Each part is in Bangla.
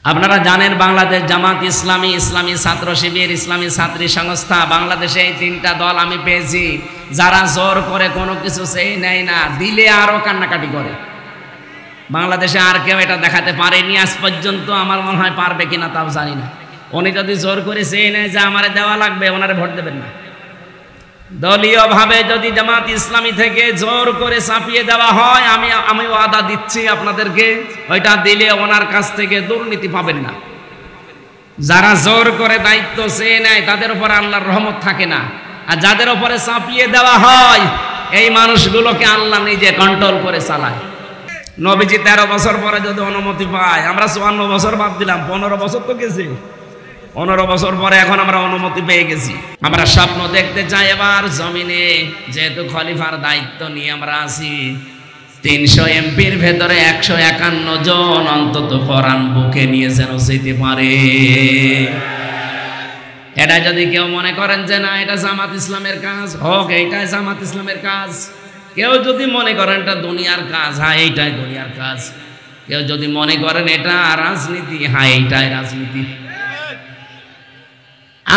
আপনারা জানেন বাংলাদেশ জামাত ইসলামী, ইসলামী ছাত্র শিবির, ইসলামী ছাত্রী সংস্থা, বাংলাদেশে এই তিনটা দল আমি পেয়েছি যারা জোর করে কোনো কিছু চেয়ে নেয় না, দিলে আরো কান্নাকাটি করে। বাংলাদেশে আর কেউ এটা দেখাতে পারেনি আজ পর্যন্ত, আমার মনে হয় পারবে কিনা তাও জানি না। উনি যদি জোর করে চেয়ে নেয় যে আমারে দেওয়া লাগবে, ওনারে ভোট দেবেন না। দলীয়ভাবে যদি জামাত ইসলামী থেকে জোর করে চাপিয়ে দেওয়া হয়, আমি ওয়াদা দিচ্ছি আপনাদেরকে, ওইটা দিলে ওনার কাছ থেকে দুর্নীতি পাবেন না। যারা জোর করে দায়িত্ব চেয়ে নেয় তাদের উপর আল্লাহর রহমত থাকে না, আর যাদের উপরে চাপিয়ে দেওয়া হয় এই মানুষগুলোকে আল্লাহ নিজে কন্ট্রোল করে চালায়। নবীজি 13 বছর পরে যদি অনুমতি পায়, আমরা 54 বছর বাদ দিলাম, 15 বছর তো গেছে, 15 বছর পরে এখন আমরা অনুমতি পেয়ে গেছি। আমরা স্বপ্ন দেখতে চাই এবার জমিনে, যেহেতু খলিফার দায়িত্ব নিয়ে আমরা আছি, 300 এমপির ভেতরে 151 জন অন্তত কোরআন বুকে নিয়ে যেন যেতে পারে। এটা যদি কেউ মনে করেন যে না এটা জামাত ইসলামের কাজ, হোক, এইটাই জামাত ইসলামের কাজ। কেউ যদি মনে করেন এটা দুনিয়ার কাজ, হ্যাঁ এইটাই দুনিয়ার কাজ। কেউ যদি মনে করেন এটা রাজনীতি, হ্যাঁ এইটাই রাজনীতি।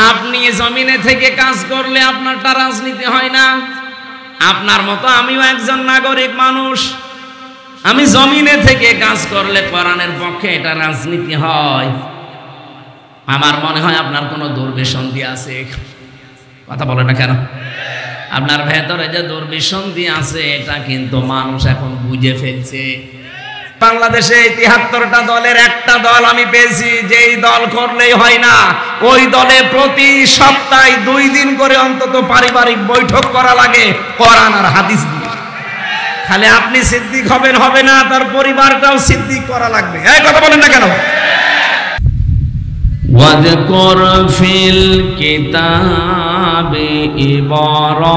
আপনি জমিনে থেকে কাজ করলে আপনারটা রাজনীতি হয় না। আপনার মতো আমিও একজন নাগরিক মানুষ, আমি জমিনে থেকে কাজ করলে কোরআনের পক্ষে এটা রাজনীতি হয়। আমার মনে হয় আপনার কোনো দুর্বিসন্ধি আছে। কথা বলে না কেন? আপনার ভেতরে যে দুর্বিসন্ধি আছে এটা কিন্তু মানুষ এখন বুঝে ফেলছে। বাংলাদেশে 73টা দলের একটা দল আমি পেয়েছি, যেই দল করলেই হয় না, ওই দলে প্রতি সপ্তাহে 2 দিন করে অন্তত পারিবারিক বৈঠক করা লাগে কোরআন আর হাদিস দিয়ে। খালি আপনি সিদ্দিক হবেন হবে না, তার পরিবারটাও সিদ্দিক করা লাগবে। এই কথা বলেন না কেন? ওয়াযকুর ফিল কিতাবি ইব্রাহিম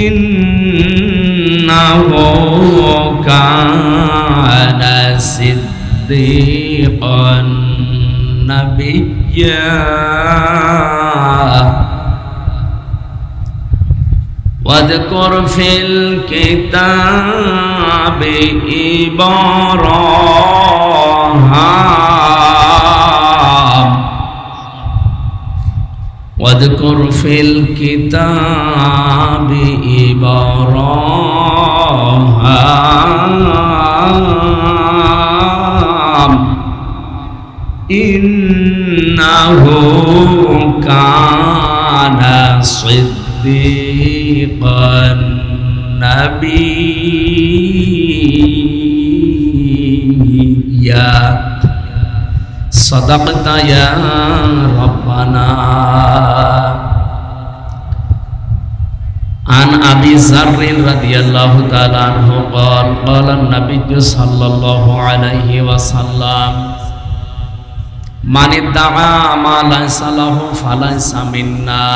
ইন্নাহু কানা সিদ্দীকান নাবিয়্যা ওয়াযকুর ফিল কিতাবি ইব্রাহিম ওয়াযকুর ফিল কিতাবি ইব্রাহিম ইন্নাহু কানা সিদ্দীকান নাবিয়্যা সাদাকতা ইয়া রাব্বানা। আন আবি যাররিন রাদিয়াল্লাহু তাআলা আনহু قال قال النبي صلى الله عليه وسلم من ادعى ما ليس له فليس منا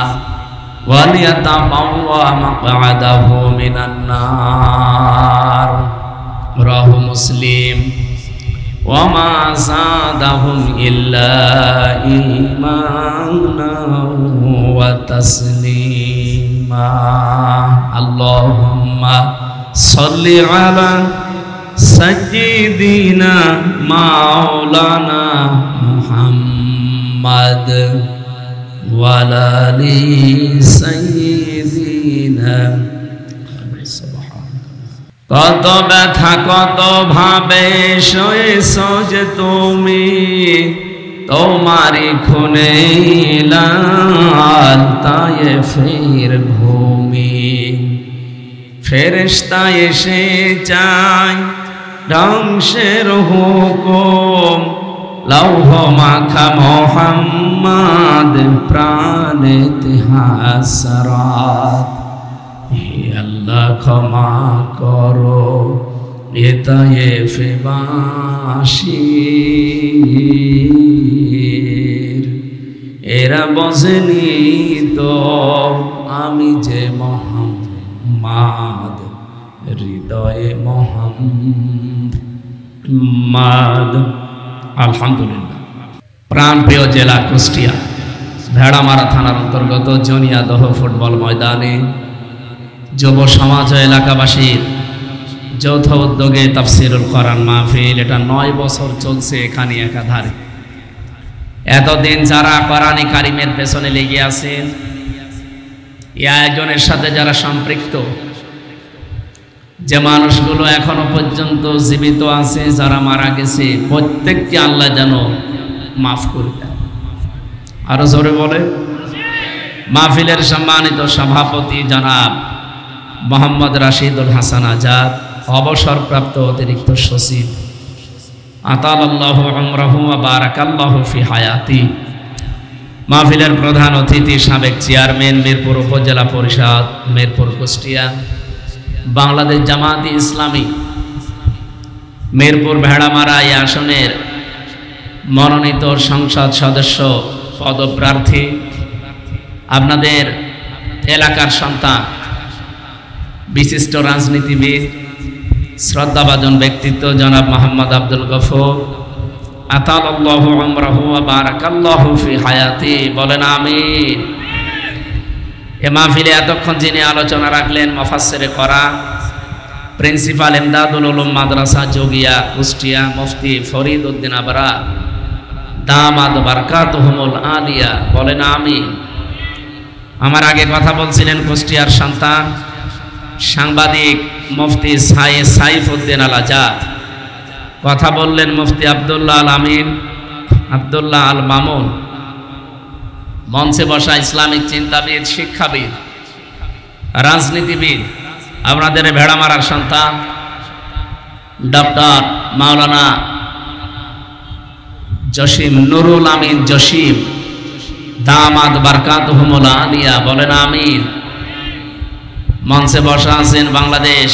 وَلْيَتَبَوَّأْ مَقْعَدَهُ مِنَ النَّارِ رواه مسلم وما زادهم إلا إيمانا وتسليما اللهم صل على سيدنا مولانا محمد وعلى آل سيدنا। কত ব্যথা কত ভাবে সয়েছ যে তুমি, তোমারি খুনে লাল তায়েফের ভূমি। ফেরেশতা এসে চায় ধ্বংসের হুকুম, লৌহ মাখা মোহাম্মদ প্রাণেতে হাসরাত। হে আল্লাহ ক্ষমা করো এ তায়েফবাসীর, এরা বোঝেনি তো আমি যে মোহাম্মদ, হৃদয়ে মোহাম্মদ। আলহামদুলিল্লাহ। প্রাণপ্রিয় জেলা কুষ্টিয়া, ভেড়ামারা থানার অন্তর্গত জনিয়াদহ ফুটবল ময়দানে যুব সমাজ ও এলাকাবাসীর যৌথ উদ্যোগে তাফসিরুল কোরআন মাহফিল, এটা 9 বছর চলছে এখানে একাধারে। এতদিন যারা কোরআনে কারিমের পেছনে লেগে আছেন, এই আয়োজনের সাথে যারা সম্পৃক্ত, যে মানুষগুলো এখনো পর্যন্ত জীবিত আছে, যারা মারা গেছে, প্রত্যেককে আল্লাহ যেন মাফ করে দেন। আরো জোরে বলে। মাহফিলের সম্মানিত সভাপতি জনাব মোহাম্মদ রাশিদুল হাসান আজাদ, অবসরপ্রাপ্ত অতিরিক্ত সচিব, আতালাল্লাহু উমরাহু ওয়া বারাকাল্লাহু ফি হায়াতি। মাহফিলের প্রধান অতিথি সাবেক চেয়ারম্যান মিরপুর উপজেলা পরিষদ, মিরপুর কুষ্টিয়া, বাংলাদেশ জামায়াতে ইসলামী মিরপুর ভেড়ামারা এই আসনের মনোনীত সংসদ সদস্য পদপ্রার্থী, আপনাদের এলাকার সন্তান, বিশিষ্ট রাজনীতিবিদ, শ্রদ্ধাভাজন ব্যক্তিত্ব জনাব মোহাম্মদ আব্দুল গফুর, আতালাল্লাহু উমরাহু ওয়া বারাকাল্লাহু ফি হায়াতি, বলেন আমিন। এ মাহফিলে এতক্ষণ যিনি আলোচনা রাখলেন, মুফাসসিরে কোরআন, প্রিন্সিপাল ইমদাদুল উলুম মাদ্রাসা যোগিয়া কুষ্টিয়া, মুফতি ফরিদ উদ্দিন আবরা, দামাদ বারকাতুহুমুল আলিয়া, বলেন আমিন। আমার আগে কথা বলছিলেন কুষ্টিয়ার সন্তান, সাংবাদিক মুফতি সাইফুদ্দিন আল আজাদ, কথা বললেন মুফতি আব্দুল্লাহ আল আমিন, আব্দুল্লাহ আল মামুন। মঞ্চে বসা ইসলামিক চিন্তাবিদ, শিক্ষাবিদ, রাজনীতিবিদ, আপনাদের ভেড়ামারার সন্তান ডক্টর মাওলানা জসিম নুরুল আমিন জসিম, দামাদ বারকাতুহুমুল আলিয়া, বলেন আমিন। মঞ্চে বসা আছেন বাংলাদেশ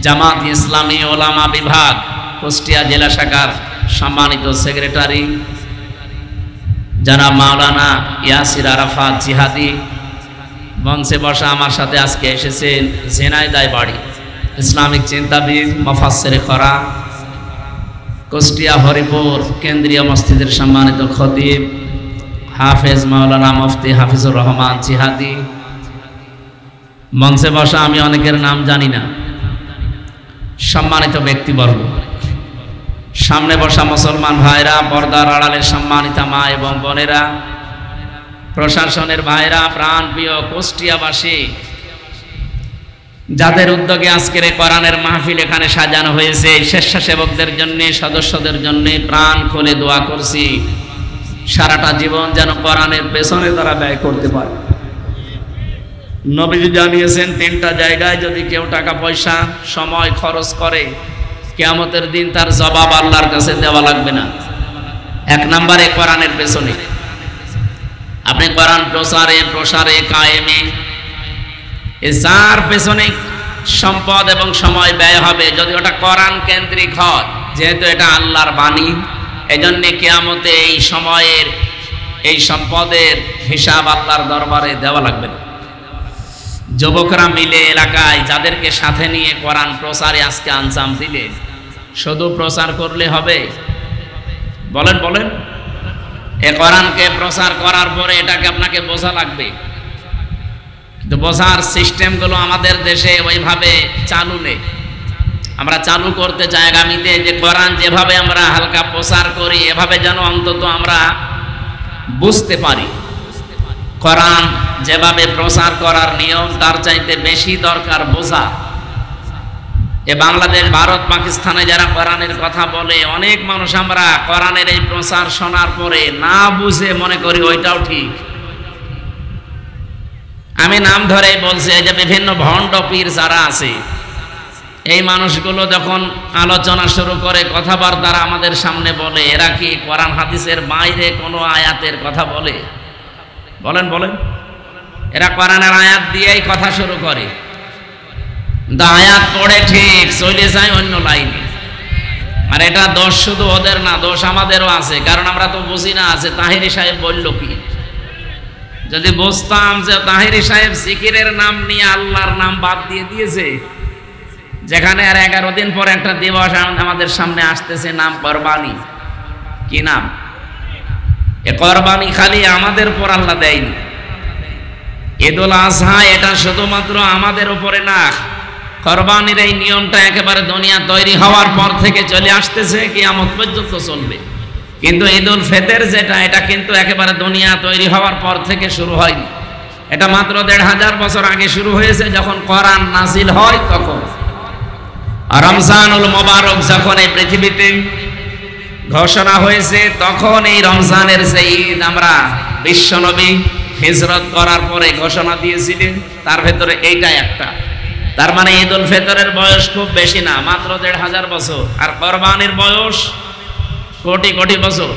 জামাত ইসলামী ওলামা বিভাগ কুষ্টিয়া জেলা শাখার সম্মানিত সেক্রেটারি জনাব মাওলানা ইয়াসির আরাফাত জিহাদি। মঞ্চে বসা আমার সাথে আজকে এসেছেন ঝিনাইদহ বাড়ি ইসলামিক চিন্তাবিদ, মুফাসসিরে কোরআন, কুষ্টিয়া হরিপুর কেন্দ্রীয় মসজিদের সম্মানিত খতিব হাফেজ মাওলানা মুফতি হাফিজুর রহমান জিহাদি। মঞ্চে বসা আমি অনেকের নাম জানি না, সম্মানিত ব্যক্তিবর্গ, সামনে বসা মুসলমান ভাইরা, পর্দার আড়ালের সম্মানিতা মা এবং বোনেরা, প্রশাসনের ভাইরা, প্রাণপ্রিয় কুষ্টিয়াবাসী, যাদের উদ্যোগে আজকের এই কোরআনের মাহফিল এখানে সাজানো হয়েছে, স্বেচ্ছাসেবকদের জন্য, সদস্যদের জন্য প্রাণ খুলে দোয়া করছি সারাটা জীবন যেন কোরআনের পেছনে তারা ব্যয় করতে পারে। নবীজি জানিয়েছেন 3টা জায়গায় যদি কেউ টাকা পয়সা সময় খরচ করে, কিয়ামতের দিন তার জবাব আল্লাহর কাছে দেওয়া লাগবে না। 1 নম্বরে কোরআনের পেছনে। আপনি কোরআন প্রসারে কায়েমে, যার পেছনে সম্পদ এবং সময় ব্যয় হবে, যদি ওটা কোরআন কেন্দ্রিক হয়, যেহেতু এটা আল্লাহর বাণী, এজন্য কিয়ামতে এই সময়ের, এই সম্পদের হিসাব আল্লাহর দরবারে দেওয়া লাগবে না। যুবকরা মিলে এলাকায় যাদেরকে সাথে নিয়ে কোরআন প্রচারে আজকে আঞ্জাম দিলে, শুধু প্রচার করলে হবে? বলেন বলেন। এ কোরআনকে প্রচার করার পরে এটাকে আপনাকে বোঝা লাগবে, কিন্তু বোঝার সিস্টেমগুলো আমাদের দেশে ওইভাবে চালু নেই। আমরা চালু করতে চাই আগামীতে, যে কোরআন যেভাবে আমরা হালকা প্রচার করি, এভাবে যেন অন্তত আমরা বুঝতে পারি। কোরআন যেভাবে প্রচার করার নিয়ম, তার চাইতে বেশি দরকার বোঝা। এ বাংলাদেশ, ভারত, পাকিস্তানে যারা কোরআনের কথা বলে, অনেক মানুষ আমরা কোরআনের এই প্রচার শোনার পরে না বুঝে মনে করি ওইটাও ঠিক। আমি নাম ধরেই বলছি, এই যে বিভিন্ন ভণ্ড পীর যারা আছে, এই মানুষগুলো যখন আলোচনা শুরু করে, কথাবার্তা আমাদের সামনে বলে, এরা কি কোরআন হাদিসের বাইরে কোনো আয়াতের কথা বলে? বলেন বলেন। এরা কোরআনের আয়াত দিয়েই কথা শুরু করে, কিন্তু আয়াত পড়ে ঠিক চলে যায় অন্য লাইনে। আর এটা দোষ শুধু ওদের না, দোষ আমাদেরও আছে, কারণ আমরা তো বুঝি না। আছে তাহিরি সাহেব বলল কি, যদি বুঝতাম যে তাহিরি সাহেব জিকিরের নাম নিয়ে আল্লাহর নাম বাদ দিয়ে দিয়েছে, যেখানে আর 11 দিন পর একটা দিবস আমাদের সামনে আসতেছে, নাম কোরবানি। কি নাম? এ কোরবানি খালি আমাদের উপর আল্লাহ দেয়নি। ঈদুল আজহা এটা শুধুমাত্র আমাদের উপরে না, কুরবানির এই নিয়মটা একেবারে দুনিয়া তৈরি হওয়ার পর থেকে চলে আসতেছে, কিয়ামত পর্যন্ত চলবে। কিন্তু ঈদুল ফিতর যেটা, এটা কিন্তু একেবারে দুনিয়া তৈরি হওয়ার পর থেকে শুরু হয়নি। এটা মাত্র ১৫০০ বছর আগে শুরু হয়েছে, যখন কোরআন নাজিল হয় তখন। রমজানুল মুবারক যখন এই পৃথিবীতে ঘোষণা হয়েছে, তখন এই রমজানের সেই ঈদ আমরা বিশ্বনবী হিজরত করার পরে ঘোষণা দিয়েছিলেন, তার ভেতরে এইটা একটা। তার মানে ঈদুল ফিতরের বয়স খুব বেশি না, মাত্র ১৫০০ বছর। আর কুরবানির বয়স কোটি কোটি বছর।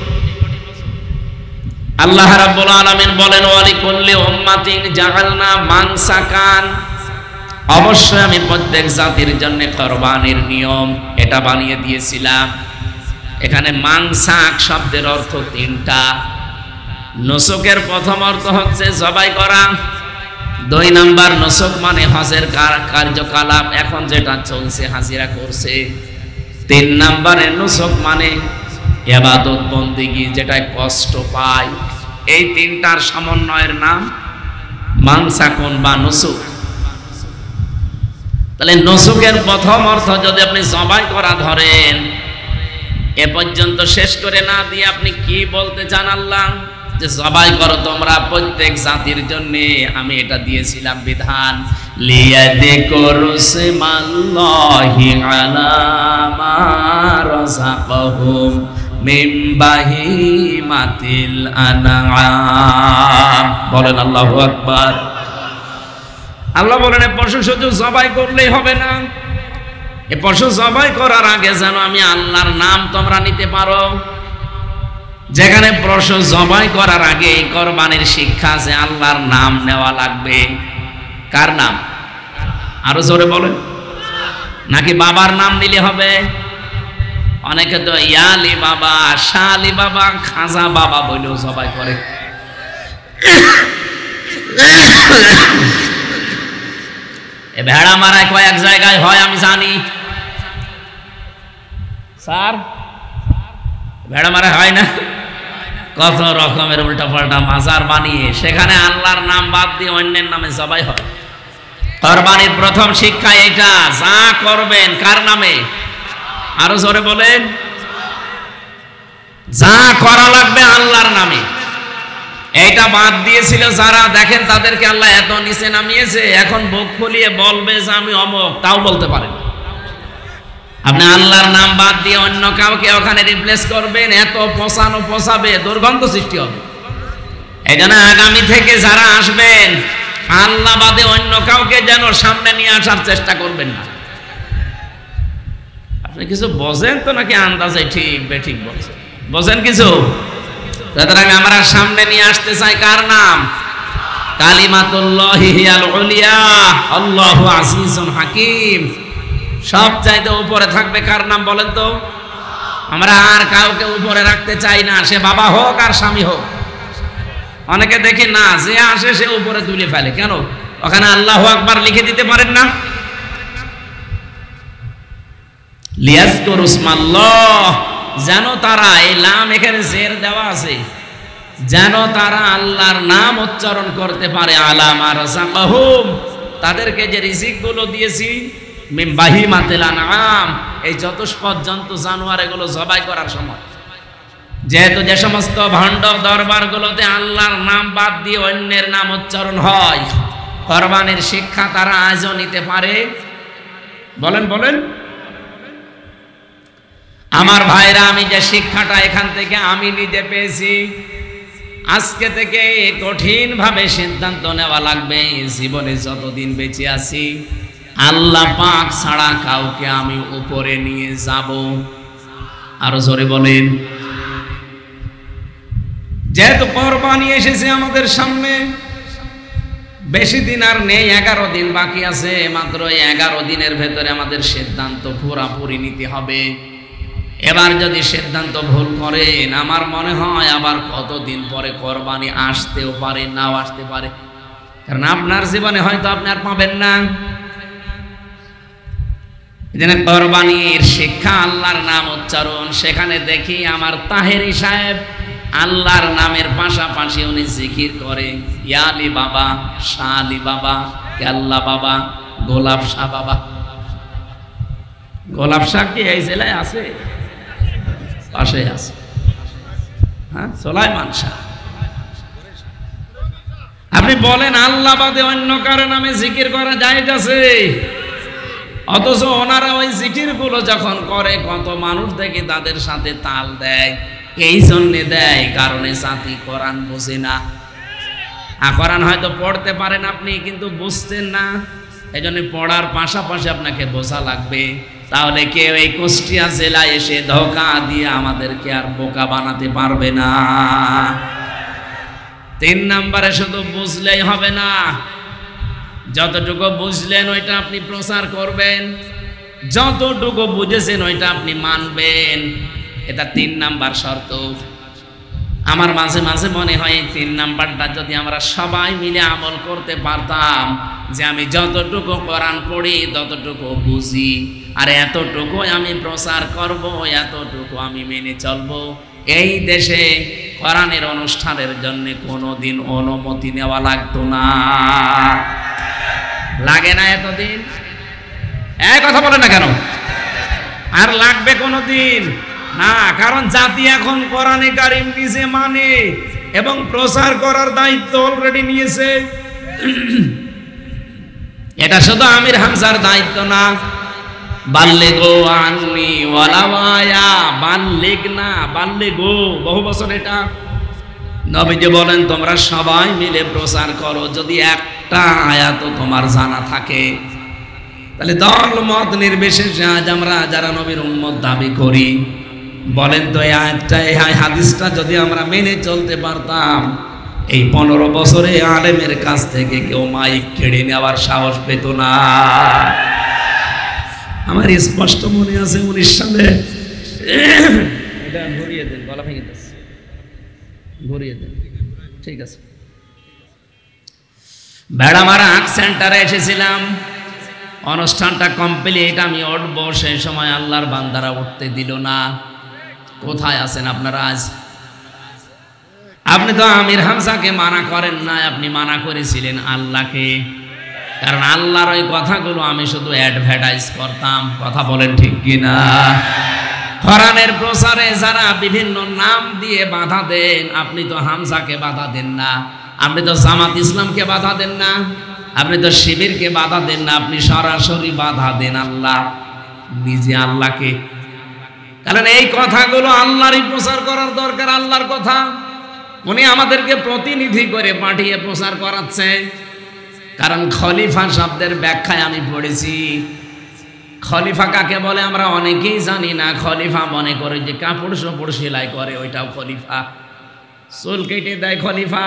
আল্লাহ রাব্বুল আলামিন বলেন, ওয়ালিকুল্লি উম্মাতিন জাআলনা মানসাকান, অবশ্যই আমি প্রত্যেক জাতির জন্য কুরবানির নিয়ম এটা বানিয়ে দিয়েছিলাম। এখানে মানসাক শব্দের অর্থ তিনটা। নুসুকের প্রথম অর্থ হচ্ছে জবাই করা। ২ নাম্বার, নুসুক মানে হজের কার্যকলাপ, এখন যেটা চলছে হাজিরা করছে। ৩ নাম্বারে নুসুক মানে ইবাদত বন্দেগী, যেটা কষ্ট পায়। এই তিনটার সমন্বয়ের নাম মানসাকুন বা নুসুক। তাহলে নুসুকের প্রথম অর্থ যদি আপনি জবাই করা ধরেন, এ পর্যন্ত শেষ করে না দিয়ে আপনি কি বলতে চান আল্লাহ? যে জবাই করো তোমরা প্রত্যেক জাতির জন্য, আমি এটা দিয়েছিলাম বিধান। লিয়াযকুরু ইসমাল্লাহি আলা মা রাযাকাহুম মিন বাহিমাতিল আনআম। বলেন আল্লাহু আকবার। আল্লাহ বলেন, এ পশু শুধু জবাই করলেই হবে না, এ পশু জবাই করার আগে যেন আমি আল্লাহর নাম তোমরা নিতে পারো। যেখানে পশু জবাই করার আগে কুরবানির শিক্ষা আছে, আল্লাহর নাম নেওয়া লাগবে। কার নাম? আরো জোরে বলেন। নাকি বাবার নাম নিলে হবে? অনেকে তো ইয়ালি বাবা, শালি বাবা, খাজা বাবা বলেও জবাই করে। এ ভেড়া মারায় কয়েক জায়গায় হয় আমি জানি। স্যার, ভেড়া মারা হয় না? কত রকমের উল্টাপাল্টা মাজার বানিয়ে সেখানে আল্লাহর নাম বাদ দিয়ে অন্যের নামে জবাই হয়। কুরবানির প্রথম শিক্ষা এটা, যা করবেন কার নামে? আরো জোরে বলেন। যা করা লাগবে আল্লাহর নামে। এইটা বাদ দিয়েছিল যারা, দেখেন তাদেরকে আল্লাহ এত নিচে নামিয়েছে, এখন বুক ফুলিয়ে বলবে যে আমি অমুক, তাও বলতে পারেন। আপনি আল্লাহর নাম বাদ দিয়ে অন্য কাউকে ওখানে রিপ্লেস করবেন, এত পোষাবে, দুর্গন্ধ সৃষ্টি হবে। এই জন্য আগামী থেকে যারা আসবেন, আল্লাহ বাদে অন্য কাউকে যেন সামনে নিয়ে আসার চেষ্টা করবেন না। আপনি কিছু বোঝেন তো নাকি আন্দাজে ঠিক বেঠিক বলছেন? বোঝেন কিছু? সুতরাং আমরা সামনে নিয়ে আসতে চাই কার নাম? কালিমাতুল্লাহি হিয়াল উলিয়া, আল্লাহু আজিজুন হাকিম। সব চাইতে উপরে থাকবে কার নাম বলেন তো? আমরা আর কাউকে উপরে রাখতে চাই না, সে বাবা হোক আর স্বামী হোক। অনেকে দেখি না, যে আসে সে উপরে তুলে ফেলে। কেন? ওখানে আল্লাহু আকবার লিখে দিতে পারেন না? লিয়াযকুরু ইসমাল্লাহ, যেন তারা, এই লাম এখানে জের দেওয়া আছে, যেন তারা আল্লাহর নাম উচ্চারণ করতে পারে। আলা মা রাযাকাহুম, তাদেরকে যে রিজিক গুলো দিয়েছি, মিন বাহিমাতিল আনআম, এই চতুষ্পদ জন্তু জানোয়ার এগুলো জবাই করার সময়, যেহেতু যে সমস্ত ভণ্ড দরবারগুলোতে আল্লাহর নাম বাদ দিয়ে অন্যের নাম উচ্চারণ হয়, কুরবানির শিক্ষা তারা আজও নিতে পারে। বলেন বলেন। আমার ভাইরা, আমি যে শিক্ষাটা এখান থেকে আমি নিজে পেয়েছি, আজকে থেকে কঠিন ভাবে সিদ্ধান্ত নেওয়া লাগবে, জীবনে যতদিন বেঁচে আছি আল্লাহ পাক ছাড়া কাউকে আমি উপরে নিয়ে যাব। আরো জোরে বলেন। যেহেতু কুরবানি এসেছে আমাদের সামনে, বেশি দিন আর নেই, 11 দিন বাকি আছে। মাত্র 11 দিনের ভেতরে আমাদের সিদ্ধান্ত পুরাপুরি নিতে হবে। এবার যদি সিদ্ধান্ত ভুল করেন, আমার মনে হয় আবার কতদিন পরে কুরবানি আসতেও পারে, নাও আসতে পারে। কারণ আপনার জীবনে হয়তো আপনি আর পাবেন না। যেন কুরবানির শিক্ষা আল্লাহর নাম উচ্চারণ, সেখানে দেখি আমার তাহেরি সাহেব আল্লাহর নামের পাশাপাশি উনি জিকির করে ইয়ালি বাবা, শাহ আলী বাবা, কেল্লা বাবা, গোলাপ শাহ বাবা। গোলাপ শাক কি এই জেলায় আছে? পাশে আছে। হ্যাঁ, সুলাইমান শাহ। আপনি বলেন আল্লাহ বাদে অন্য কারো নামে জিকির করা জায়েজ আছে? অথচ ওনারা ওই জিকির গুলো যখন করে কত মানুষ দেখে তাদের সাথে তাল দেয়। এই জন্যে দেয় কারণে জাতি কোরআন বোঝে না। কোরআন হয়তো পড়তে পারেন আপনি, কিন্তু বুঝতেন না। এই জন্য পড়ার পাশাপাশি আপনাকে বোঝা লাগবে। তাহলে কেউ এই কুষ্টিয়া জেলায় এসে ধোঁকা দিয়ে আমাদেরকে আর বোকা বানাতে পারবে না। 3 নম্বরে শুধু বুঝলেই হবে না, যতটুকু বুঝলেন ওইটা আপনি প্রচার করবেন, যতটুকু বুঝেছেন ওইটা আপনি মানবেন। এটা 3 নাম্বার শর্ত। আমার মাঝে মাঝে মনে হয় এই 3 নাম্বারটা যদি আমরা সবাই মিলে আমল করতে পারতাম, যে আমি যতটুকু কোরআন পড়ি ততটুকু বুঝি, আর এতটুকু আমি প্রচার করব, এতটুকু আমি মেনে চলবো, এই দেশে কোরআনের অনুষ্ঠানের জন্য কোনোদিন অনুমতি নেওয়া লাগতো না। লাগে না এতদিন? এক কথা বলে না কেন? আর লাগবে কোনোদিন না, কারণ জাতি এখন কোরআনে কারিম নিজে মানে এবং প্রচার করার দায়িত্ব অলরেডি নিয়েছে। এটা শুধু আমির হামজার দায়িত্ব না। বাল্লিগু আন্নি ওয়ালাউ আয়া, বাল্লিগ না বাল্লিগু, বহু বছর এটা নবীজি বলেন তোমরা সবাই মিলে প্রচার করো, যদি একটা আয়াত তোমার জানা থাকে। তাহলে দল মত নির্বিশেষে আজ আমরা যারা নবীর উম্মত দাবি করি, বলেন তো এই আয়াতটা, এই হাদিসটা যদি আমরা মেনে চলতে পারতাম, এই 15 বছরে আলেমের কাছ থেকে কেউ মাইক কেড়ে নেওয়ার সাহস পেত না। আমার স্পষ্ট মনে আছে 19 সালে, এটা ঘুরিয়ে দেন, গলা ভেঙে যাচ্ছে, ঘুরিয়ে দেন, ঠিক আছে। বেড়ামারা আর্ট সেন্টারে এসেছিলাম, অনুষ্ঠানটা কমপ্লিট, আমি উঠবো, সেই সময় আল্লাহর বান্দারা উঠতে দিল না। কোথায় আছেন আপনারা আজ? আপনি তো আমির হামজাকে মানা করেন না, আপনি মানা করেছিলেন আল্লাহকে। কারণ আল্লাহর ওই কথাগুলো আমি শুধু অ্যাডভার্টাইজ করতাম। কথা বলেন ঠিক কিনা? কোরআনের প্রচারে যারা বিভিন্ন নাম দিয়ে বাধা দেন, আপনি তো হামজাকে বাধা দেন না, আপনি তো জামাত ইসলামকে বাধা দেন না, আপনি তো শিবিরকে বাধা দেন না, আপনি সরাসরি বাধা দেন আল্লাহ, নিজে আল্লাহকে। কারণ এই কথাগুলো আল্লাহরই প্রচার করার দরকার। আল্লাহর কথা উনি আমাদেরকে প্রতিনিধি করে পাঠিয়ে প্রচার করাচ্ছে। কারণ খলিফা শব্দের ব্যাখ্যায় আমি পড়েছি, খলিফা কাকে বলে আমরা অনেকেই জানি না। খলিফা মনে করে যে কাপড় চোপড় সেলাই করে ওইটাও খলিফা, চুল কেটে দেয় খলিফা,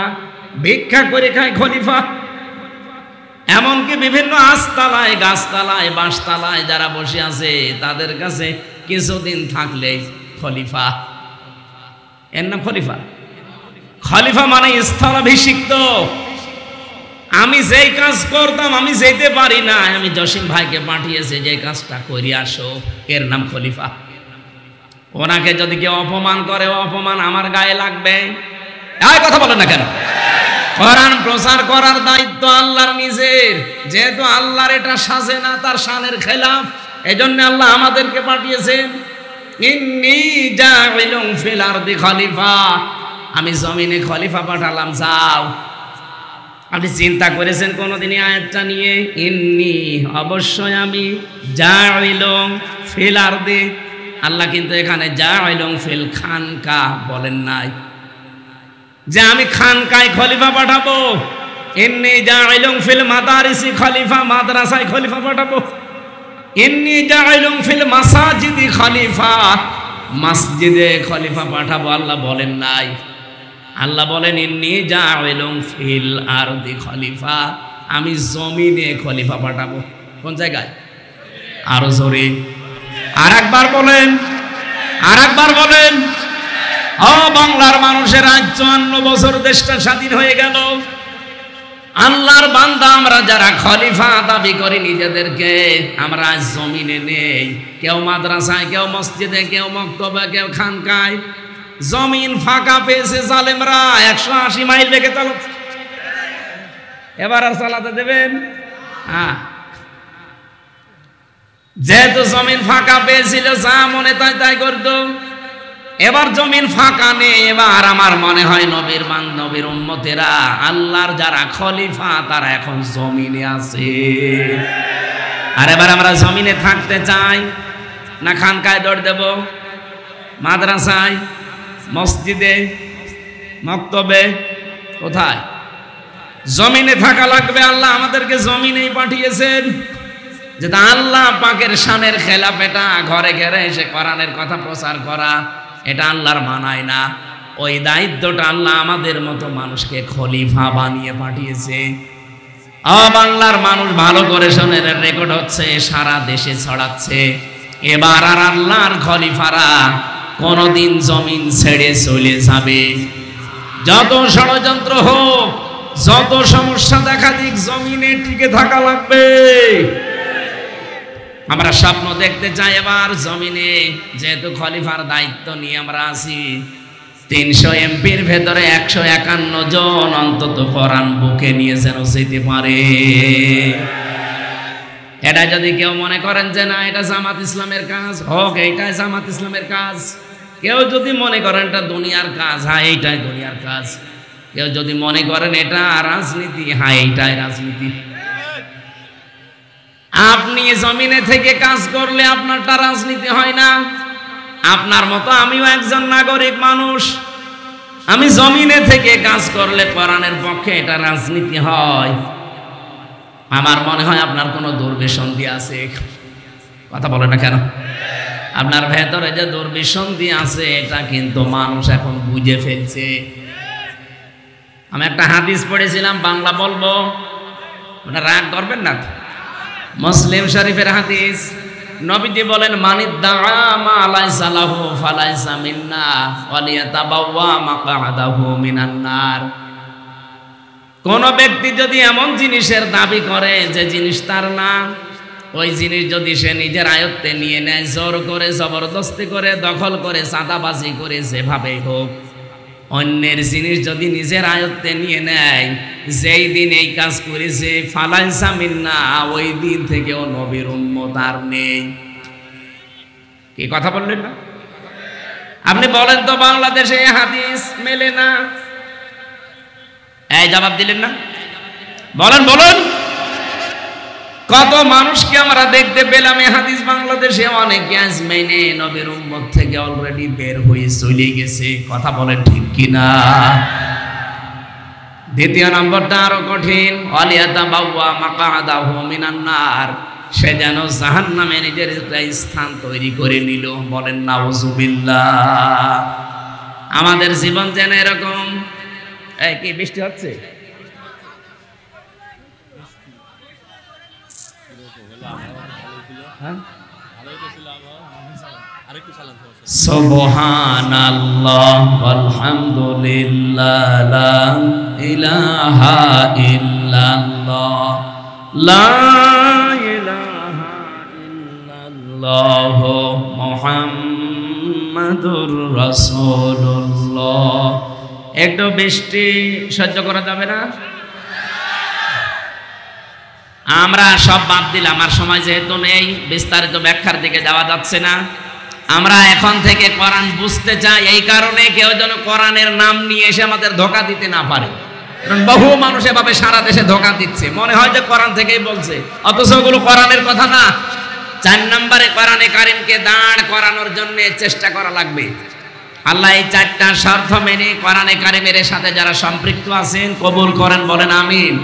ভিক্ষা করে খায় খলিফা, এমনকি বিভিন্ন আস্তালায়, গাছতলায়, বাঁশতলায় যারা বসে আছে তাদের কাছে কিছুদিন থাকলে খলিফা, এর নাম খলিফা। খলিফা মানে স্থলাভিষিক্ত। আমি যেই কাজ করতাম আমি যেতে পারি না, আমি জসিম ভাইকে পাঠিয়েছে যে কাজটা করে আসো, এর নাম খলিফা। ওনাকে যদি কেউ অপমান করে, অপমান আমার গায়ে লাগবে। এই কথা বলেন না কেন? কোরআন প্রচার করার দায়িত্ব আল্লাহর নিজের। যেহেতু আল্লাহর এটা সাজে না, তার শানের খেলাফ, এজন্য আল্লাহ আমাদেরকে পাঠিয়েছেন। ইন্নী জাইলুন ফিল আরদি খলিফা, আমি জমিনে খলিফা পাঠালাম, যাও। আপনি চিন্তা করেছেন কোনদিনই আয়াতটা নিয়ে? ইন্নী, অবশ্যই আমি, জাইলুন ফিল আরদি। আল্লাহ কিন্তু এখানে জাইলুন ফিল খানকা বলেন নাই যে আমি খানকায় খলিফা পাঠাবো। ইন্নী জাইলুন ফিল মাদারিসি খলিফা, মাদ্রাসায় খলিফা পাঠাবো। ইন্নী জাইলুন ফিল মাসাজিদি খলিফা, মসজিদে খলিফা পাঠাবো আল্লাহ বলেন নাই। আল্লাহ বলেন ইন্নী জাইলুন ফিল আরদি খলিফা, আমি জমিনে খলিফা পাঠাবো। কোন জায়গায়? আরো জোরে আর একবার বলেন, আর একবার বলেন। ও বাংলার মানুষের আজ 54 বছর দেশটা স্বাধীন হয়ে গেল। আল্লাহর বান্দা আমরা যারা খলিফা দাবি করি নিজেদেরকে, আমরা আজ জমিনে নেই। কেউ মাদ্রাসায়, কেউ মসজিদে, কেউ মক্তবে, কেউ খানকায়। জমিন ফাঁকা পেয়েছে জালেমরা। 180 মাইল বেগে চালো, এবার আর চালাতে দেবেন? হ্যাঁ, যেহেতু জমিন ফাঁকা পেয়েছিল, যা মনে তাই তাই করতো। এবার জমিন ফাঁকা নেই, এবার আমার মনে হয় নবীর উম্মতেরা, আল্লাহর যারা খলিফা, তারা এখন জমিনে আছে। আর এবার আমরা জমিনে থাকতে চাই না খানকায় দৌড় দেব, মাদ্রাসায়, মসজিদে, মক্তবে, কোথায়? জমিনে থাকা লাগবে। আল্লাহ আমাদেরকে জমিনেই পাঠিয়েছেন। যেটা আল্লাহ পাকের শানের খেলাফ, এটা ঘরে ঘরে এসে কোরআনের কথা প্রচার করা, এটা আল্লাহর মানায় না। ওই দায়িত্বটা আল্লাহ আমাদের মতো মানুষকে খলিফা বানিয়ে পাঠিয়েছে। বাংলার মানুষ ভালো করে শোনেন, রেকর্ড হচ্ছে, সারা দেশে ছড়াচ্ছে। এবার আর আল্লাহর খলিফারা কোনদিন জমিন ছেড়ে চলে যাবে। যত ষড়যন্ত্র হোক, যত সমস্যা দেখা দিক, জমিনে টিকে থাকা লাগবে। আমরা স্বপ্ন দেখতে চাই এবার জমিনে, যেহেতু খলিফার দায়িত্ব নিয়ে আমরা আছি। 300 এমপির ভেতরে 151 জন অন্তত কোরআন বুকে নিয়ে যেন যেতে পারে। এটা যদি কেউ মনে করেন যে না এটা জামাত ইসলামের কাজ, হোক, এইটাই জামাত ইসলামের কাজ। কেউ যদি মনে করেন এটা দুনিয়ার কাজ, হ্যাঁ এইটাই দুনিয়ার কাজ। কেউ যদি মনে করেন এটা রাজনীতি, হ্যাঁ এইটাই রাজনীতি। আপনি জমিনে থেকে কাজ করলে আপনারটা রাজনীতি হয় না। আপনার মতো আমিও একজন নাগরিক মানুষ, আমি জমিনে থেকে কাজ করলে কোরআনের পক্ষে এটা রাজনীতি হয়। আমার মনে হয় আপনার কোনো দুর্বিসন্ধি আছে। কথা বলে না কেন? আপনার ভেতরে যে দুর্বিসন্ধি আছে, এটা কিন্তু মানুষ এখন বুঝে ফেলছে। আমি একটা হাদিস পড়েছিলাম, বাংলা বলবো, ওটা রাগ করবেন না। মুসলিম শরীফের হাদিস, নবীজি বলেন, মানিদ্দাআ মা লাইসা লাহু ফালাইসা মিন্না ওয়ালিয়াতাবাওয়া মাকআদাহু মিনান নার। কোন ব্যক্তি যদি এমন জিনিসের দাবি করে যে জিনিস তার না, ওই জিনিস যদি সে নিজের আয়ত্তে নিয়ে নেয়, জোর করে, জবরদস্তি করে, দখল করে, চাঁদাবাজি করে, যেভাবে হোক, অন্যের জিনিস যদি নিজের আয়ত্তে নিয়ে নেয়, যেই দিন এই কাজ করেছে, ফালাইসা মিন্না, ওই দিন থেকেও নবীর উম্মত আর নেই। কি কথা বললেন না? আপনি বলেন তো বাংলাদেশে হাদিস মেলে না, এই জবাব দিলেন না? বলেন বলেন, কত মানুষকে আমরা দেখতে পেলাম এই হাদিস বাংলাদেশে, অনেকে আজ মেনে নবীর উম্মত থেকে অলরেডি বের হয়ে চলে গেছে। কথা বলেন ঠিক কিনা? দ্বিতীয় নম্বরটা আরো কঠিন, ওয়ালিয়াতাবাওয়া মাকআদাহু মিনান নার, সে যেন জাহান্নামে নিজের একটা স্থান তৈরি করে নিল। বলেন নাউজুবিল্লাহ। আমাদের জীবন যেন এরকম। এই কি বৃষ্টি হচ্ছে? সুবহানাল্লাহ ওয়ালহামদুলিল্লাহ লা ইলাহা ইল্লাল্লাহ লা ইলাহা ইল্লাল্লাহ মুহাম্মাদুর রাসূলুল্লাহ। একটু বৃষ্টি সহ্য করা যাবে না? আমরা সব বাদ দিলাম, আমার সময় যেহেতু নেই, বিস্তারিত ব্যাখ্যার দিকে যাওয়া যাচ্ছে না। আমরা এখন থেকে কোরআন বুঝতে চাই, এই কারণে কেউ যেন কোরআনের নাম নিয়ে এসে আমাদের ধোঁকা দিতে না পারে। কারণ বহু মানুষ এভাবে সারা দেশে ধোঁকা দিচ্ছে, মনে হয় যে কোরআন থেকেই বলছে, অথচ ওগুলো কোরআনের কথা না। 4 নম্বরে কোরআনে কারিমকে দাঁড় করানোর জন্য চেষ্টা করা লাগবে। আল্লাহ এই 4টা শর্ত মেনে কোরআনে কারিমের সাথে যারা সম্পৃক্ত আছেন কবুল করেন, বলেন আমিন।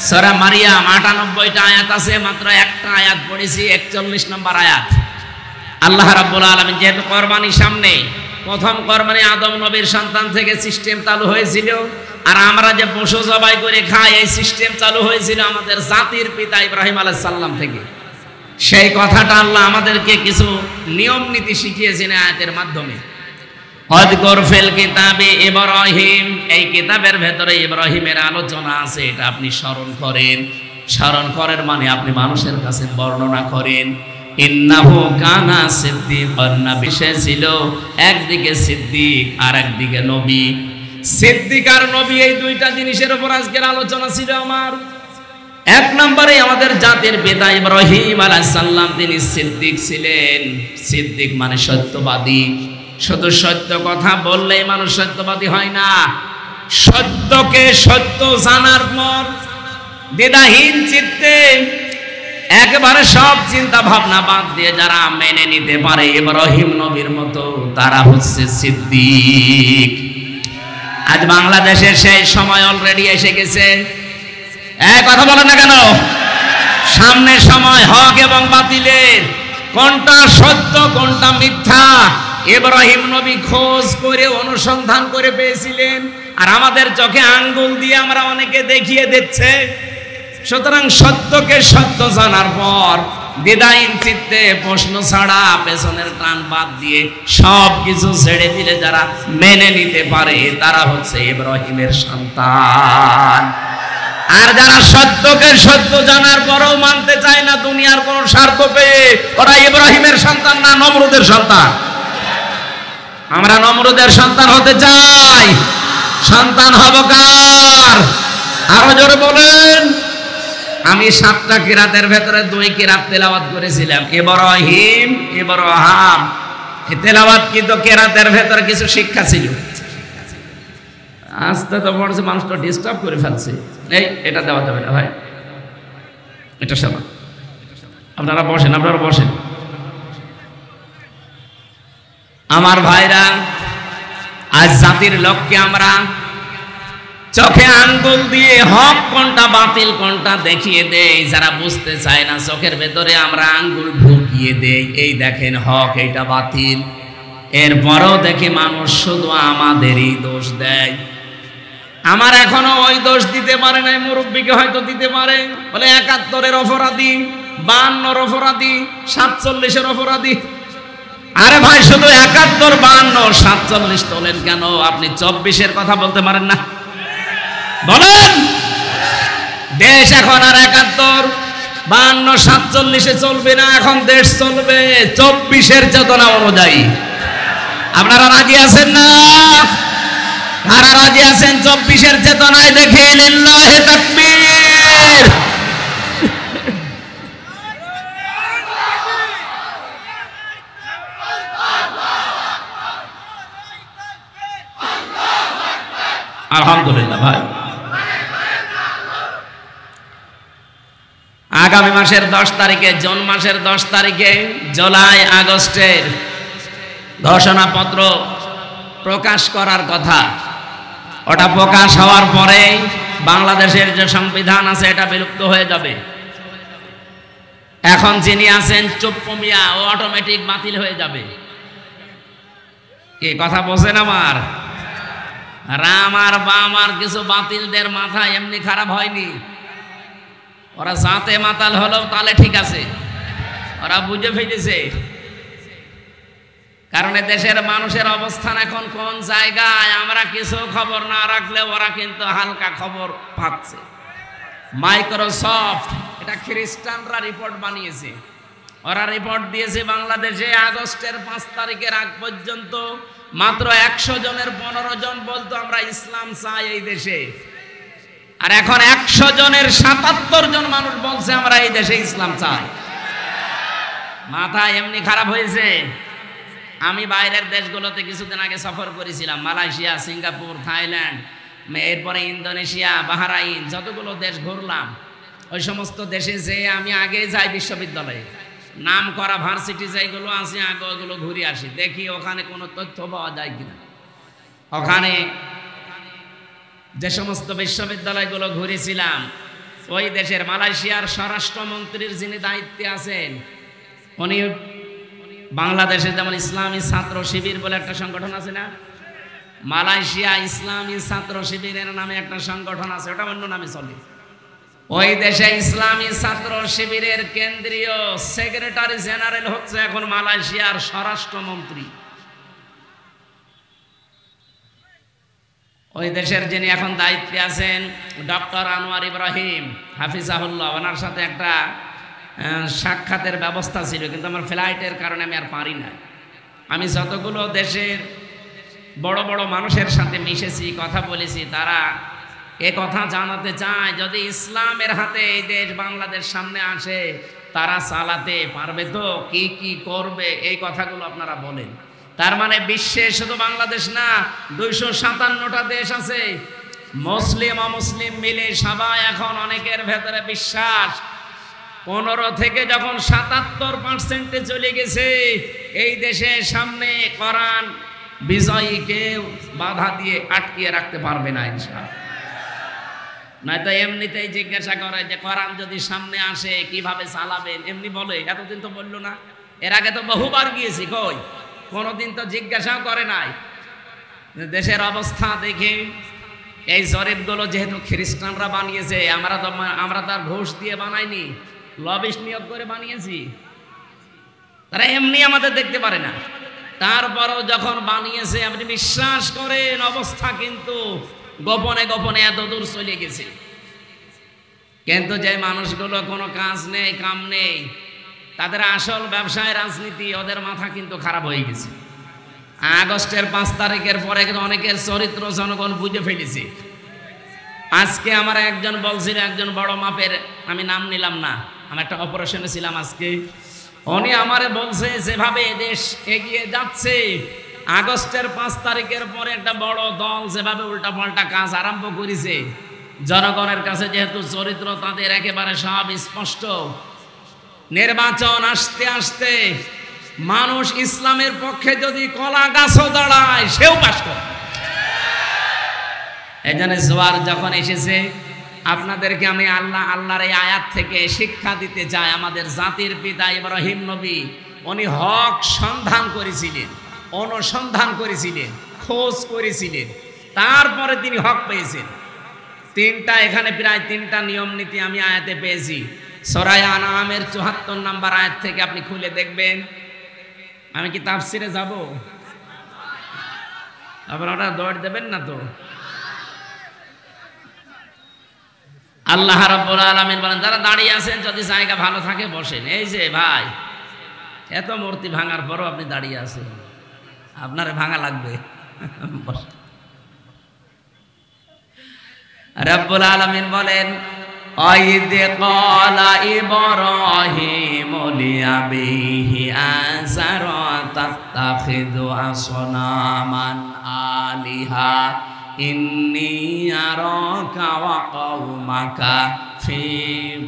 সূরা মারিয়াম 98টা আয়াত আছে, মাত্র একটা আয়াত পড়েছি, 41 নম্বর আয়াত। আল্লাহ রাব্বুল আলামিন যেহেতু কোরবানি সামনে, প্রথম কোরবানি আদম নবীর সন্তান থেকে সিস্টেম চালু হয়েছিল, আর আমরা যে পশু জবাই করে খাই, এই সিস্টেম চালু হয়েছিল আমাদের জাতির পিতা ইব্রাহিম আলাইহিস সালাম থেকে। সেই কথাটা আল্লাহ আমাদেরকে কিছু নিয়ম নীতি শিখিয়েছেন আয়াতের মাধ্যমে। ওয়াযকুর ফিল কিতাবে ইব্রাহিম, এই কিতাবের ভেতরে ইব্রাহিমের আলোচনা আছে, এটা আপনি স্মরণ করেন। স্মরণ করেন মানে আপনি মানুষের কাছে বর্ণনা করেন। ইন্নাহু কানা সিদ্দিকান নবী, সে ছিল একদিকে সিদ্দিক আর একদিকে নবী। সিদ্দিক আর নবী, এই দুইটা জিনিসের উপর আজকের আলোচনা ছিল আমার। এক নম্বরে আমাদের জাতির পিতা ইব্রাহিম আলাইহিস সালাম, তিনি সিদ্দিক ছিলেন। সিদ্দিক মানে সত্যবাদী। শুধু সত্য কথা বললেই মানুষ সত্যবাদী হয় না, সত্যকে সত্য জানার পর দ্বিধাহীন চিত্তে একেবারে সব চিন্তা ভাবনা বাদ দিয়ে যারা মেনে নিতে পারে ইব্রাহিম নবীর মতো, তারা হচ্ছে সিদ্দিক। আজ বাংলাদেশের সেই সময় অলরেডি এসে গেছে। কথা বলেন না কেন? সামনে সময় হক এবং বাতিলের, কোনটা সত্য কোনটা মিথ্যা ইব্রাহিম নবী খোঁজ করে অনুসন্ধান করে পেয়েছিলেন, আর আমাদের চোখে আঙ্গুল দিয়ে আমরা অনেকে দেখিয়ে দিচ্ছে। সুতরাং সত্যকে সত্য জানার পর দ্বিধাহীন চিত্তে প্রশ্ন ছাড়া পেছনের টান বাদ দিয়ে সব কিছু ছেড়ে দিলে যারা মেনে নিতে পারে, তারা হচ্ছে ইব্রাহিমের সন্তান। আর যারা সত্যকে সত্য জানার পরেও মানতে চায় না দুনিয়ার কোন স্বার্থ পেয়ে, ওরা ইব্রাহিমের সন্তান না নমরুদের সন্তান। আমরা নমরুদের সন্তান হতে চাই, সন্তান হব কার? আরো জোরে বলেন। আমি 7টা কিরাতের ভেতরে 2 কিরাত তেলাওয়াত করেছিলাম, ইব্রাহিম ইব্রাহাম। এই তেলাওয়াত কিন্তু কিরাতের ভেতরে কিছু শিক্ষা ছিল। আস্তে তো পড়ছে, মানুষটা ডিস্টার্ব করে ফেলছে। এটা দেওয়া যাবে না ভাই, এটা শোনা। আপনারা বসেন, আপনারা বসেন। আমার ভাইরা, আজ জাতির লক্ষ্যে আমরা চোখে আঙ্গুল দিয়ে হক কোনটা বাতিল কোনটা দেখিয়ে দেই। যারা বুঝতে চায় না, চোখের ভেতরে আমরা আঙ্গুল ঢুকিয়ে দেই, এই দেখেন হক, এইটা বাতিল। এরপরও দেখি মানুষ শুধু আমাদেরই দোষ দেয়। আমার এখনো ওই দোষ দিতে পারে নাই, মুরব্বীকে হয়তো দিতে পারে, বলে 71-এর অপরাধী, 52-এর অপরাধী, 47-এর অপরাধী। আরে ভাই, শুধু 71, 52, 47 তোলেন কেন? আপনি 24-এর কথা বলতে পারেন না? বলেন। দেশ এখন আর 71, 52, 47-এ চলবে না, এখন দেশ চলবে 24-এর চেতনা অনুযায়ী। আপনারা রাজি আছেন না? কারা রাজি আছেন 24-এর চেতনায়? দেখে লিল্লাহে তাকবীর। আলহামদুলিল্লাহ ভাই। আগামী মাসের 10 তারিখে, জুন মাসের 10 তারিখে জুলাই আগস্টের ঘোষণাপত্র প্রকাশ করার কথা। ওটা প্রকাশ হওয়ার পরে বাংলাদেশের যে সংবিধান আছে এটা বিলুপ্ত হয়ে যাবে। এখন যিনি আছেন চুপ্পু মিয়া, ও অটোমেটিক বাতিল হয়ে যাবে। কি কথা বলছেন আমার? রাম আর বাম আর কিছু বাতিলদের মাথা এমনি খারাপ হয়নি। ওরা জাতে মাতাল হলেও তাহলে ঠিক আছে, ওরা বুঝে ফেলেছে। কারণ দেশের মানুষের অবস্থান এখন কোন জায়গায় আমরা কিছু খবর না রাখলে ওরা কিন্তু হালকা খবর পাচ্ছে। মাইক্রোসফট, এটা খ্রিস্টানরা রিপোর্ট বানিয়েছে, ওরা রিপোর্ট দিয়েছে বাংলাদেশে আগস্টের 5 তারিখের আগ পর্যন্ত মাত্র 100 জনের 15 জন বলতো আমরা ইসলাম চাই এই দেশে, আর এখন 100 জনের 77 জন মানুষ বলছে আমরা এই দেশে ইসলাম চাই। মাথা এমনি খারাপ হয়েছে। আমি বাইরের দেশগুলোতে কিছুদিন আগে সফর করেছিলাম, মালয়েশিয়া, সিঙ্গাপুর, থাইল্যান্ড, এরপরে ইন্দোনেশিয়া, বাহরাইন, যতগুলো দেশ ঘুরলাম। ওই সমস্ত দেশে যে আমি আগে যাই বিশ্ববিদ্যালয়ে, নাম করা ভার্সিটি যেগুলো আছে আগে ওগুলো ঘুরে আসি, দেখি ওখানে কোনো তথ্য পাওয়া যায় কিনা। ওখানে যে সমস্ত বিশ্ববিদ্যালয়গুলো ঘুরেছিলাম, ওই দেশের মালয়েশিয়ার স্বরাষ্ট্রমন্ত্রীর যিনি দায়িত্বে আছেন, উনি বাংলাদেশে যেমন ইসলামী ছাত্র শিবির বলে একটা সংগঠন আছে না, মালয়েশিয়া ইসলামী ছাত্র শিবিরের নামে একটা সংগঠন আছে, ওটা অন্য নামে চলে। ওই দেশে ইসলামী ছাত্র শিবিরের কেন্দ্রীয় সেক্রেটারি জেনারেল হচ্ছে এখন মালয়েশিয়ার স্বরাষ্ট্রমন্ত্রী। ওই দেশের যিনি এখন দায়িত্বে আছেন ডক্টর আনোয়ার ইব্রাহিম হাফিজাহুল্লাহ, ওনার সাথে একটা সাক্ষাতের ব্যবস্থা ছিল, কিন্তু আমার ফ্লাইটের কারণে আমি আর পারি না। আমি যতগুলো দেশের বড় বড় মানুষের সাথে মিশেছি, কথা বলেছি, তারা এ কথা জানাতে চাই, যদি ইসলামের হাতে এই দেশ বাংলাদেশ সামনে আসে, তারা চালাতে পারবে তো? কি কি করবে এই কথাগুলো আপনারা বলেন। তার মানে বিশ্বে শুধু বাংলাদেশ না, 257টা দেশ আছে, মুসলিম অমুসলিম মিলে সবাই এখন অনেকের ভেতরে বিশ্বাস 15 থেকে যখন 77% চলে গেছে, এই দেশের সামনে কোরআন বিজয়ীকে বাধা দিয়ে আটকিয়ে রাখতে পারবে না ইনশাআল্লাহ। নয়তো এমনিতেই জিজ্ঞাসা করে যে কোরআন যদি সামনে আসে কিভাবে চালাবেন, এমনি বলে। এতদিন তো বললো না, এর আগে তো বহুবার গিয়েছি, কই কোনোদিন তো জিজ্ঞাসাও করে নাই। দেশের অবস্থা দেখে এই জরিপগুলো যেহেতু খ্রিস্টানরা বানিয়েছে, আমরা তার ঘুষ দিয়ে বানাইনি, লবিস্ট নিয়োগ করে বানিয়েছি। তারা এমনি আমাদের দেখতে পারে না, তারপরও যখন বানিয়েছে আপনি বিশ্বাস করেন অবস্থা কিন্তু গোপনে গোপনে এত দূর চলে গেছে। কিন্তু যে মানুষগুলো কোনো কাজ নেই কাম নেই, তাদের আসল ব্যবসায় রাজনীতি, ওদের মাথা কিন্তু খারাপ হয়ে গেছে। আগস্টের 5 তারিখের পরে কিন্তু অনেকের চরিত্র জনগণ বুঝে ফেলেছে। আজকে আমার একজন বলছিল, একজন বড় মাপের, আমি নাম নিলাম না, আমি একটা অপারেশনে ছিলাম আজকে, উনি আমারে বলছে যেভাবে দেশ এগিয়ে যাচ্ছে, আগস্টের 5 তারিখের পরে একটা বড় দল যেভাবে উল্টাপাল্টা কাজ আরম্ভ করেছে, জনগণের কাছে যেহেতু চরিত্র তাদের একেবারে সব স্পষ্ট, নির্বাচন আসতে আসতে মানুষ ইসলামের পক্ষে যদি কলা গাছও দাঁড়ায় সেও পাস করে। এই জন্য জোয়ার যখন এসেছে, আপনাদেরকে আমি আল্লাহর এই আয়াত থেকে শিক্ষা দিতে চাই। আমাদের জাতির পিতা ইব্রাহিম নবী, উনি হক সন্ধান করেছিলেন, অনুসন্ধান করেছিলেন, খোঁজ করেছিলেন, তারপরে তিনি হক পেয়েছেন। এখানে প্রায় 3টা নিয়ম নীতি আমি আয়াতে পেয়েছি। সূরা আনআমের 74 নম্বর আয়াত থেকে আপনি খুলে দেখবেন। আমি কি তাফসিরে যাব? আপনারা দৌড় দেবেন না তো? আল্লাহ রাব্বুল আলামিন বলেন, যারা দাঁড়িয়ে আছেন যদি জায়গা ভালো থাকে বসেন। এই যে ভাই, এত মূর্তি ভাঙার পরও আপনি দাঁড়িয়ে আছেন, আপনারে ভাঙা লাগবে। রাব্বুল আলামিন বলেন, আইদ ক্বালা ইব্রাহিম লিআবিহি আযারা তাত্তাখিযু আসনামান আলিহা ইন্নী আরাকা ওয়া কওমাকা ফি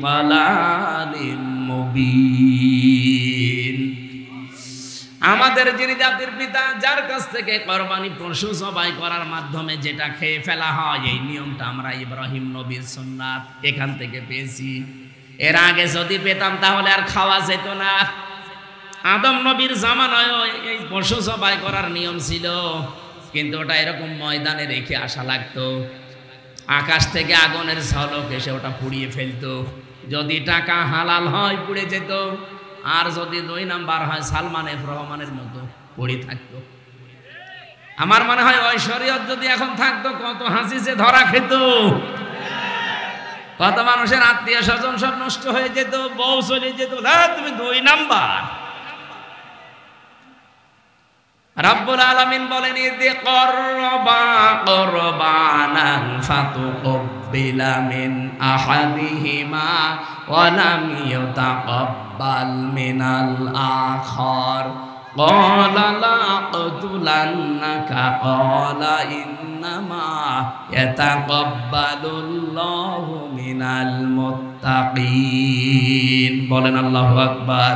যালালিম মুবিন। আমাদের যিনি জাতির পিতা, যার কাছ থেকে কোরবানি পশু জবাই করার মাধ্যমে যেটা খেয়ে ফেলা হয়, এই নিয়মটা আমরা ইব্রাহিম নবীর সুন্নাত এখান থেকে পেয়েছি। এর আগে যদি পেতাম তাহলে আর খাওয়া যেত না। আদম নবীর জামানায়ও এই পশু জবাই করার নিয়ম ছিল, কিন্তু ওটা এরকম ময়দানে রেখে আসা লাগতো। আকাশ থেকে আগুনের ঝলক এসে ওটা পুড়িয়ে ফেলতো। যদি টাকা হালাল হয় পুড়ে যেত, আর যদি 2 নাম্বার হয় সালমান এফ রহমানের মতো পড়ে থাকতো। আমার মনে হয় ওই শরীয়ত যদি এখন থাকতো, কত হাসিছে ধরা খেত, কত মানুষের আত্মীয় স্বজন সব নষ্ট হয়ে যেত, বউ চলে যেত। তুমি 2 নাম্বার। রাব্বুল আলামিন বলেন, ইযে করবা কুরবানান ফাতুকবিলা মিন আহাদিহিমা ওয়া লাম ইউতাকাব্বাল মিনাল আখার ক্বালা লা আকতুলান্নাকা ক্বালা ইন্নামা ইয়াতাকাব্বালুল্লাহু মিনাল মুত্তাকিন। বলেন আল্লাহু আকবার।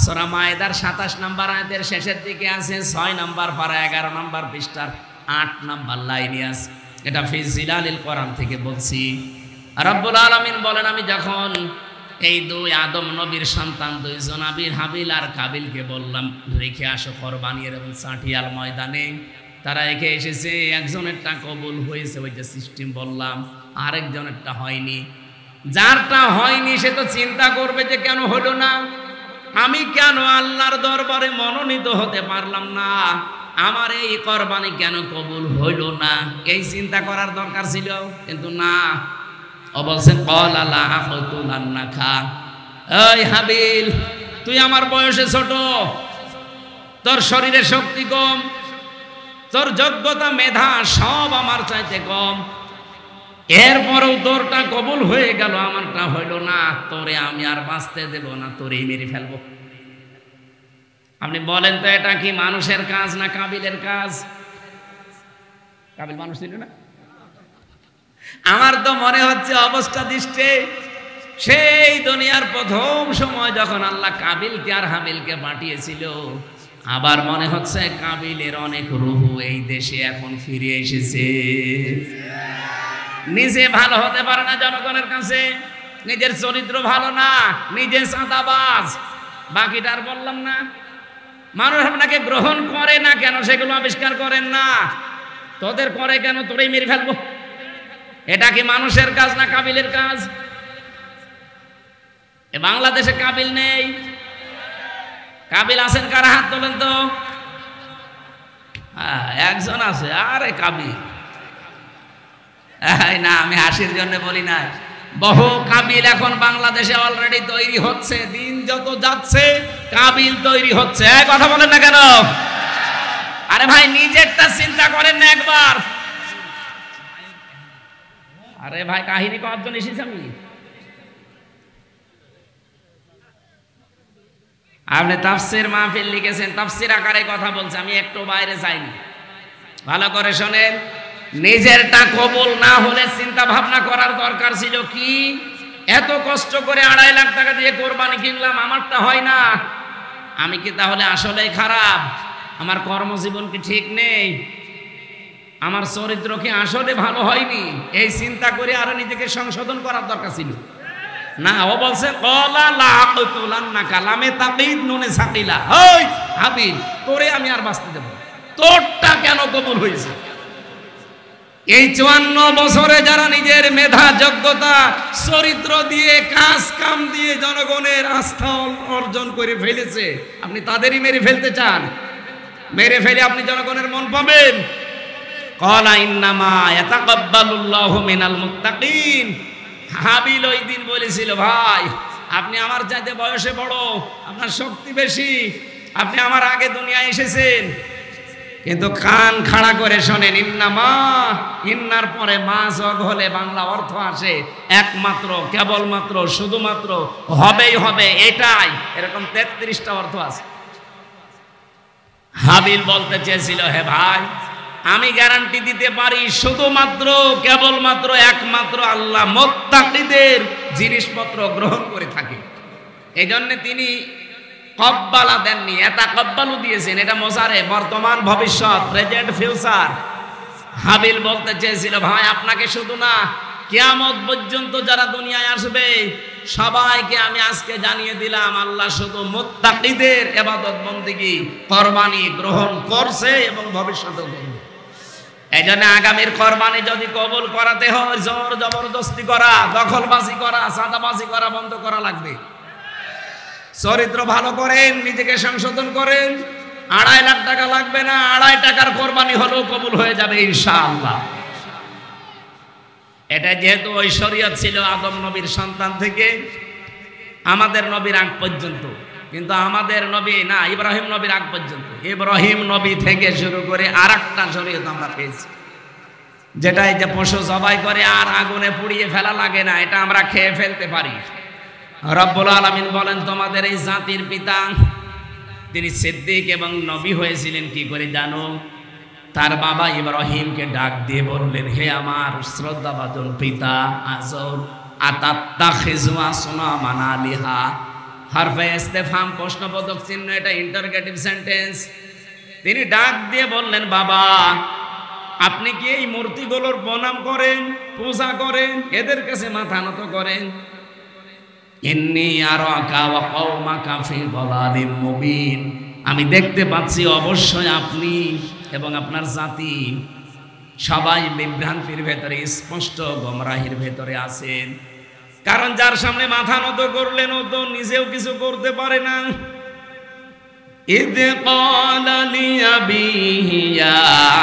সূরা মায়েদার 27 নম্বর আয়াতের শেষের দিকে আছে 6 নম্বর পারা 11 নম্বর পৃষ্ঠার 8 নম্বর লাইনে আছে। এটা ফি জিলালিল কোরআন থেকে বলছি। রাব্বুল আলামিন বলেন, আমি যখন এই 2 আদম নবীর সন্তান 2 জন হাবিল আর কাবিলকে বললাম রেখে আসো কোরবানির এবং চাটিয়াল ময়দানে, তারা রেখে এসেছে। একজনেরটা কবুল হয়েছে, ওইটা সিস্টেম বললাম, আরেকজনেরটা হয়নি। যারটা হয়নি সে তো চিন্তা করবে যে কেন হলো না, আমি কেন আল্লাহর দরবারে মনোনীত হতে পারলাম না, আমার এই কোরবানি কেন কবুল হইল না, এই চিন্তা করার দরকার ছিল। কিন্তু না, ও বলছেন ক্বালা লা আকতুলান্নাকা, এই হাবিল তুই আমার বয়সে ছোট, তোর শরীরে শক্তি কম, তোর যোগ্যতা মেধা সব আমার চাইতে কম, এরপরেও তোরটা কবুল হয়ে গেল, আমারটা হইল না, তোরে আমি আর বাঁচতে দেব না, তোরেই মেরে ফেলবো। আপনি বলেন তো এটা কি মানুষের কাজ না কাবিলের কাজ? কাবিল মানুষ ছিল না? আমার তো মনে হচ্ছে অবস্থা দৃষ্টে সেই দুনিয়ার প্রথম সময় যখন আল্লাহ কাবিলকে আর হাবিলকে পাঠিয়েছিল, আবার মনে হচ্ছে কাবিলের অনেক রূহ এই দেশে এখন ফিরে এসেছে। নিজে ভালো হতে পারে না জনগণের কাছে, নিজের চরিত্র ভালো না, নিজে চাঁদাবাজ, বাকিটা আর বললাম না। মানুষ আপনাকে গ্রহণ করে না কেন সেগুলো আবিষ্কার করেন না। তোদের করে কেন, তোরেই মেরে ফেলবো। এটা কি মানুষের কাজ না কাবিলের কাজ? এ বাংলাদেশে কাবিল নেই। কাবিল আছেন কারা? হাত তোলেন তো। একজন আছে। আরে কাবিল না, আমি হাসির জন্য বলি না। বহু কাবিল এখন বাংলাদেশে অলরেডি তৈরি হচ্ছে। দিন যত যাচ্ছে কাবিল তৈরি হচ্ছে। কথা বলেন না কেন? আরে ভাই নিজেরটা চিন্তা করেন না একবার। আরে ভাই কাহিনী কয়েকজন এসেছি আমি। আপনি তাফসির মাহফিল লিখেছেন, তাফসির আকারে কথা বলছে, আমি একটু বাইরে যাইনি। ভালো করে শোনেন, নিজেরটা কবুল না হলে চিন্তা ভাবনা করার দরকার ছিল কি, এত কষ্ট করে 2.5 লাখ টাকা দিয়ে কোরবানি কিনলাম, আমারটা হয় না, আমি কি তাহলে আসলেই খারাপ? আমার কর্মজীবন কি ঠিক নেই? আমার চরিত্র কি আসলে ভালো হয়নি? এই চিন্তা করে আরো নিজেকে সংশোধন করার দরকার ছিল না। ও বলছে কলা লা আকতুলান্নাকা লামে তাকিদ নুনে সাকিলা। ওই হাবিল, তোরে আমি আর বাঁচতে দেব। তোরটা কেন কবুল হয়েছে? এই 54 বছরে যারা নিজের মেধা, যোগ্যতা, চরিত্র দিয়ে, কাজ কাম দিয়ে জনগণের আস্থা অর্জন করে ফেলেছে, আপনি তাদেরই মেরে ফেলতে চান? মেরে ফেলে আপনি জনগণের মন পাবেন? ক্বালা ইন্নামা ইয়াতাকাব্বালুল্লাহু মিনাল মুত্তাকিন। হাবিল ওই দিন বলেছিল, ভাই আপনি আমার চাইতে বয়সে বড়, আপনার শক্তি বেশি, আপনি আমার আগে দুনিয়ায় এসেছেন, কিন্তু কান খাড়া করে শোনেন, ইন্নামা, ইন্নার পরে মা যোগ হলে বাংলা অর্থ আসে একমাত্র, কেবলমাত্র, শুধুমাত্র, হবেই হবে, এটাই। এরকম 33টা অর্থ আছে। হাবিল বলতে চেয়েছিল, হে ভাই আমি গ্যারান্টি দিতে পারি শুধুমাত্র, কেবলমাত্র, একমাত্র আল্লাহ মুত্তাকিদের জিনিসপত্র গ্রহণ করে থাকে। এই জন্য তিনি কব্বালা দেননি, এটা কব্বালু দিয়েছেন। এটা মোজারে, বর্তমান, ভবিষ্যৎ, প্রেজেন্ট, ফিউচার। হাবিল বলতে চেয়েছিল, ভাই আপনাকে শুধু না, কিয়ামত পর্যন্ত যারা দুনিয়ায় আসবে সবাইকে আমি আজকে জানিয়ে দিলাম, আল্লাহ শুধু মুত্তাকিদের ইবাদত বন্দেগী, কুরবানি গ্রহণ করছে এবং ভবিষ্যতেও করবে। এই জন্য আগামীর কুরবানি যদি কবুল করাতে হয়, জোর জবরদস্তি করা, দখলবাজি করা, চাঁদাবাজি করা বন্ধ করা লাগবে। চরিত্র ভালো করেন, নিজেকে সংশোধন করেন, 2.5 লাখ টাকা লাগবে না, 2.5 টাকার কোরবানি হলেও কবুল হয়ে যাবে ইনশাআল্লাহ। এটা যেহেতু ওই শরীয়ত ছিল আদম নবীর সন্তান থেকে আমাদের নবীর আগ পর্যন্ত, কিন্তু আমাদের নবী না, ইব্রাহিম নবীর আগ পর্যন্ত, ইব্রাহিম নবী থেকে শুরু করে আরেকটা শরীয়ত আমরা পেয়েছি, যেটা এই যে পশু জবাই করে আর আগুনে পুড়িয়ে ফেলা লাগে না, এটা আমরা খেয়ে ফেলতে পারি। রব্বুল আলামিন বলেন, তোমাদের এই জাতির পিতা তিনি সিদ্দিক এবং নবী হয়েছিলেন কি করে জানো? তার বাবা ইব্রাহিমকে ডাক দিয়ে বললেন, হে আমার শ্রদ্ধাভাজন পিতা আজর, আতাত্তাখিযু আসনামান আলিহা। হারফে ইস্তেফহাম, প্রশ্নবোধক চিহ্ন, এটা ইন্টারোগেটিভ সেন্টেন্স। তিনি ডাক দিয়ে বললেন, বাবা আপনি কি এই মূর্তিগুলোর প্রণাম করেন, পূজা করেন, এদের কাছে মাথা নত করেন? ইন্নী আরাকা ওয়া কওমাকা ফি দালালিম মুবিন। আমি দেখতে পাচ্ছি অবশ্যই আপনি এবং আপনার জাতি সবাই বিভ্রান্তির ভেতরে, স্পষ্ট গোমরাহির ভেতরে আছেন। কারণ যার সামনে মাথা নত করলেন ও তো নিজেও কিছু করতে পারে না। ইদ ক্বালা লিআবিহি ইয়া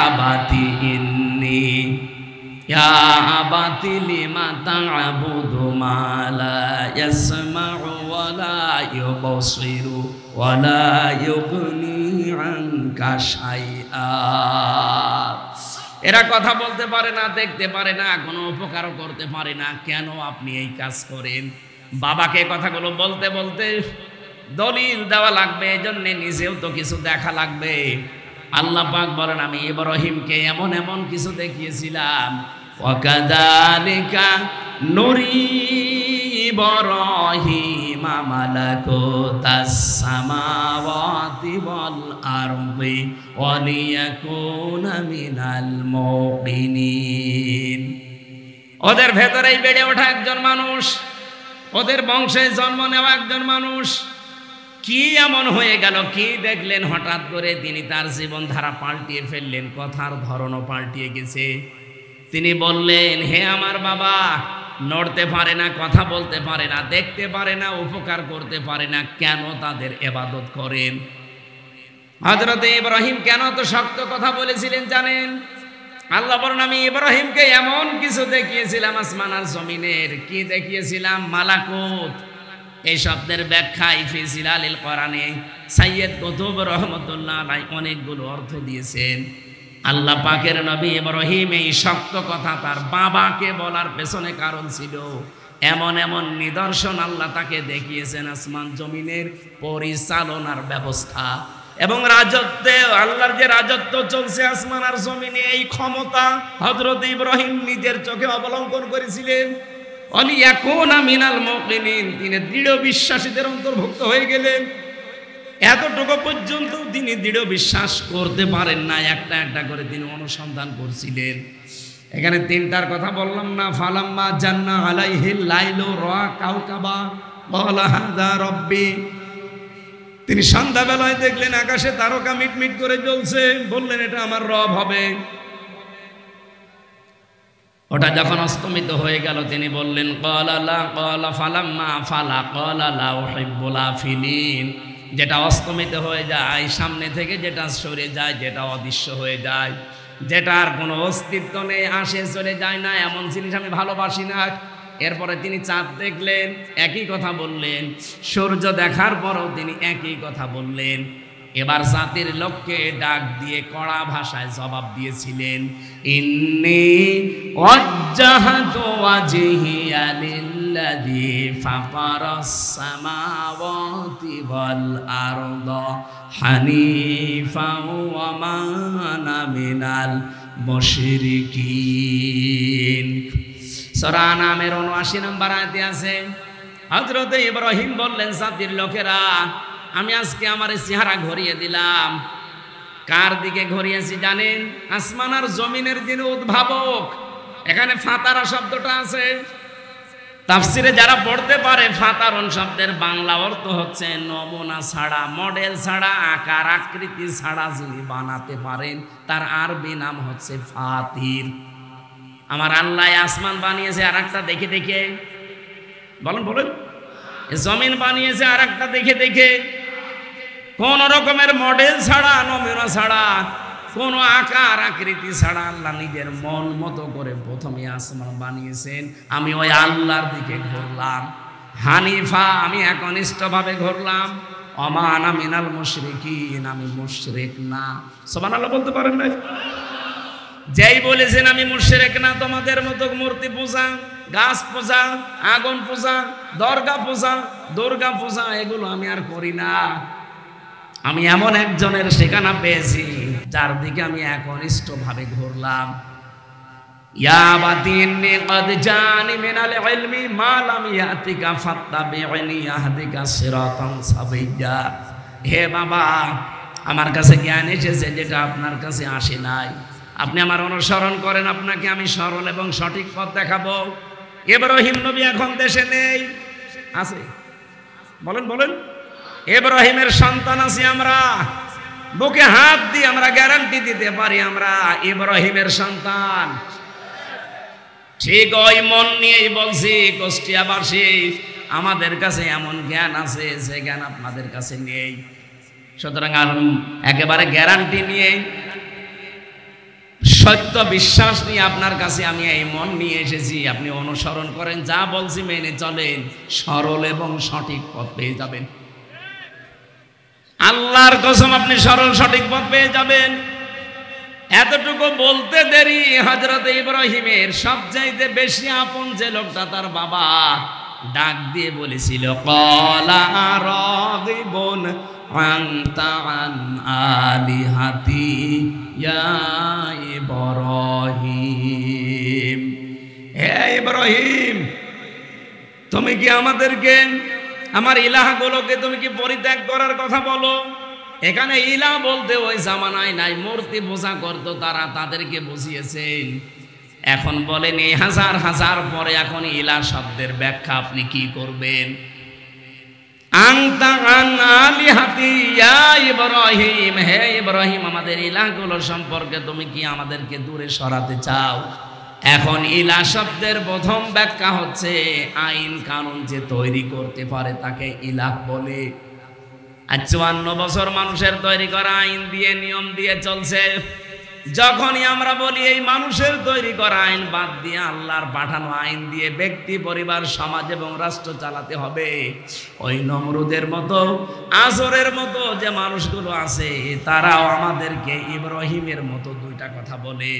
আবাতি ইন্নী, ইয়া আবাতি লিমা তা'বুদু মা লা ইয়াসমা'ু ওয়া লা ইউবসিরু ওয়া লা ইউগনি আনকা শাইআ। এরা কথা বলতে পারে না, দেখতে পারে না, কোনো উপকারও করতে পারে না, কেন আপনি এই কাজ করেন? বাবাকে কথাগুলো বলতে বলতে দলিল দেওয়া লাগবে, এজন্য নিজেও তো কিছু দেখা লাগবে। আল্লাহ পাক বলেন, আমি ইব্রাহিমকে এমন এমন কিছু দেখিয়েছিলাম। ওয়াকাযালিকা নুরি ইব্রাহিমা মালাকুতাস সামাওয়াতি ওয়াল আরদি ওয়ালিয়াকুনা মিনাল মুকিনিন। ওদের ভেতরেই বেড়ে ওঠা একজন মানুষ, ওদের বংশে জন্ম নেওয়া একজন মানুষ, কি এমন হয়ে গেল? কি দেখলেন হঠাৎ করে তিনি তার জীবনধারা পাল্টিয়ে ফেললেন, কথার ধরনও পাল্টিয়ে গেছে। তিনি বললেন, হে আমার বাবা, নড়তে পারে না, কথা বলতে পারে না, দেখতে পারে না, উপকার করতে পারে না, কেন তাদের ইবাদত করেন? হযরত ইব্রাহিম কেন তো শক্ত কথা বলেছিলেন জানেন? আল্লাহ বলেন, আমি ইব্রাহিমকে এমন কিছু দেখিয়েছিলাম আসমান আর জমিনের। কি দেখিয়েছিলাম? মালাকুত। এই শব্দের ব্যাখ্যা ফি জিলালিল কোরআনে সাইয়্যিদ কুতুব রহমাতুল্লাহ আলাইহি অনেকগুলো অর্থ দিয়েছেন। আল্লাহ পাকের নবী ইব্রাহিম এই শক্ত কথা তার বাবাকে বলার পেছনে কারণ ছিল, এমন এমন নিদর্শন আল্লাহ তাকে দেখিয়েছেন, আসমান জমিনের পরিচালনার ব্যবস্থা এবং রাজত্বে, আল্লাহর যে রাজত্ব চলছে আসমান আর জমিনে, এই ক্ষমতা হযরত ইব্রাহিম নিজের চোখে অবলম্বন করেছিলেন। ওয়ালিয়াকুনা মিনাল মুকিনিন, তিনি দৃঢ় বিশ্বাসীদের অন্তর্ভুক্ত হয়ে গেলেন। এতটুকু পর্যন্ত তিনি দৃঢ় বিশ্বাস করতে পারেন না, একটা একটা করে তিনি অনুসন্ধান করছিলেন। এখানে তিনটার কথা বললাম না? ফালাম্মা জান্না আলাইহিল লাইলু রা কাওকাবা ক্বালা হাযা রাব্বি। তিনি সন্ধ্যাবেলায় দেখলেন আকাশে তারকা মিটমিট করে জ্বলছে, বললেন এটা আমার রব হবে। ওটা যখন অস্তমিত হয়ে গেল তিনি বললেন ক্বালা লা ক্বালা ফালাম্মা ফালা ক্বালা লা উহিব্বুল আফিলিন। যেটা অস্তমিত হয়ে যায়, সামনে থেকে যেটা সরে যায়, যেটা অদৃশ্য হয়ে যায়, যেটা আর কোনো অস্তিত্ব নেই, আসে চলে যায় না, এমন জিনিস আমি ভালোবাসি না। এরপরে তিনি চাঁদ দেখলেন, একই কথা বললেন। সূর্য দেখার পরও তিনি একই কথা বললেন। এবার জাতির লোককে ডাক দিয়ে কড়া ভাষায় জবাব দিয়েছিলেন, ইন্নী ওয়াজ্জাহতু ওয়াজহিয়া লিল্লাযী ফাতারাস সামাওয়াতি ওয়াল আরদা হানিফাও ওয়া মা আনা মিনাল মুশরিকিন। সূরা আনামের ৭৯ নম্বর আয়াতে আছে, হযরত ইব্রাহিম বললেন, জাতির লোকেরা, আমি আজকে আমার চেহারা ঘুরিয়ে দিলাম। কার দিকে ঘুরিয়েছি জানেন? আসমান আর জমিনের যিনি উদ্ভাবক। এখানে ফাতারা শব্দটা আছে, তাফসিরে যারা পড়তে পারে, ফাতারন শব্দের বাংলা অর্থ হচ্ছে নমুনা ছাড়া, মডেল ছাড়া, আকার আকৃতি ছাড়া যিনি বানাতে পারেন, তার আরবি নাম হচ্ছে ফাতির। আমার আল্লাহ আসমান বানিয়েছে আর একটা দেখে দেখে, বলেন বলেন, জমিন বানিয়েছে আর একটা দেখে দেখে, কোন রকমের মডেল ছাড়া, নমুনা ছাড়া, কোন আকার আকৃতি ছাড়া আল্লাহ নিজের মন মতো করে প্রথমে আসমান বানিয়েছেন। আমি ওই আল্লাহর দিকে ঘুরলাম, হানিফা, আমি একনিষ্ঠভাবে ঘুরলাম। ওয়া মা আনা মিনাল মুশরিকিন, আমি মুশরিক না। সুবহানাল্লাহ বলতে পারেন না? যেই বলেছেন আমি মুশরিক না, তোমাদের মতো মূর্তি পূজা, গাছ পূজা, আগুন পূজা, দরগা পূজা, দুর্গা পূজা, এগুলো আমি আর করি না। আমি এমন একজনের ঠিকানা পেয়েছি যার দিকে আমি একনিষ্ঠভাবে ঘুরলাম। ইয়া বাতিনি ক্বাদ জানি মিনাল ইলমি মা লাম ইয়াতিকা ফাত্তাবিউনি আহদিকা সিরাতান সাবিয়্যা। হে বাবা, আমার কাছে জ্ঞান এসেছে যেটা আপনার কাছে আসে নাই। আপনি আমার অনুসরণ করেন, আপনাকে আমি সরল এবং সঠিক পথ দেখাবো। ইব্রাহিম নবী এখন দেশে নেই, আছে? বলেন বলেন। ইব্রাহিমের সন্তান আছি আমরা, বুকে হাত দিয়ে আমরা গ্যারান্টি দিতে পারি আমরা ইব্রাহিমের সন্তান। ঠিক ওই মন নিয়েই বলছি, কুষ্টিয়াবাসী, আমাদের কাছে এমন জ্ঞান আছে যে জ্ঞান আপনাদের কাছে নেই। সুতরাং একেবারে গ্যারান্টি নিয়ে, সত্য বিশ্বাস নিয়ে আপনার কাছে আমি এই মন নিয়ে এসেছি। আপনি অনুসরণ করেন, যা বলছি মেনে চলেন, সরল এবং সঠিক পথ পেয়ে যাবেন। আল্লাহর কসম, আপনি সরল সঠিক পথ পেয়ে যাবেন। এতটুকু বলতে দেরি, হযরত ইব্রাহিমের সবচাইতে বেশি আপন যে লোকটা তার বাবা ডাক দিয়ে বলেছিল, ক্বালা রাগিবুন আনতা আন আলিহাতি ইয়া ইব্রাহিম। হে ইব্রাহিম, তুমি কি আমাদেরকে, আমার ইলাহগুলোকে তুমি কি পরিত্যাগ করার কথা বলো? এখানে ইলাহ বলতে ওই জামানায় নাই, মূর্তি পূজা করতো তারা, তাদেরকে বুঝিয়েছেন। এখন বলেন এই হাজার হাজার পরে এখন ইলাহ শব্দের ব্যাখ্যা আপনি কি করবেন? আনতা আন আলিহাতি ইয়া ইব্রাহিম, হে ইব্রাহিম, আমাদের ইলাহগুলো সম্পর্কে তুমি কি আমাদেরকে দূরে সরাতে চাও? এখন ইলাহ শব্দের প্রথম ব্যাখ্যা হচ্ছে আইন কানুন যে তৈরি করতে পারে তাকে ইলাহ বলে। আর 54 বছর মানুষের তৈরি করা আইন দিয়ে, নিয়ম দিয়ে চলছে। যখনই আমরা বলি এই মানুষের তৈরি করা আইন বাদ দিয়ে আল্লাহর পাঠানো আইন দিয়ে ব্যক্তি, পরিবার, সমাজ এবং রাষ্ট্র চালাতে হবে, ওই নমরুদের মতো, আসরের মতো যে মানুষগুলো আছে তারাও আমাদেরকে ইব্রাহিমের মতো দুইটা কথা বলে।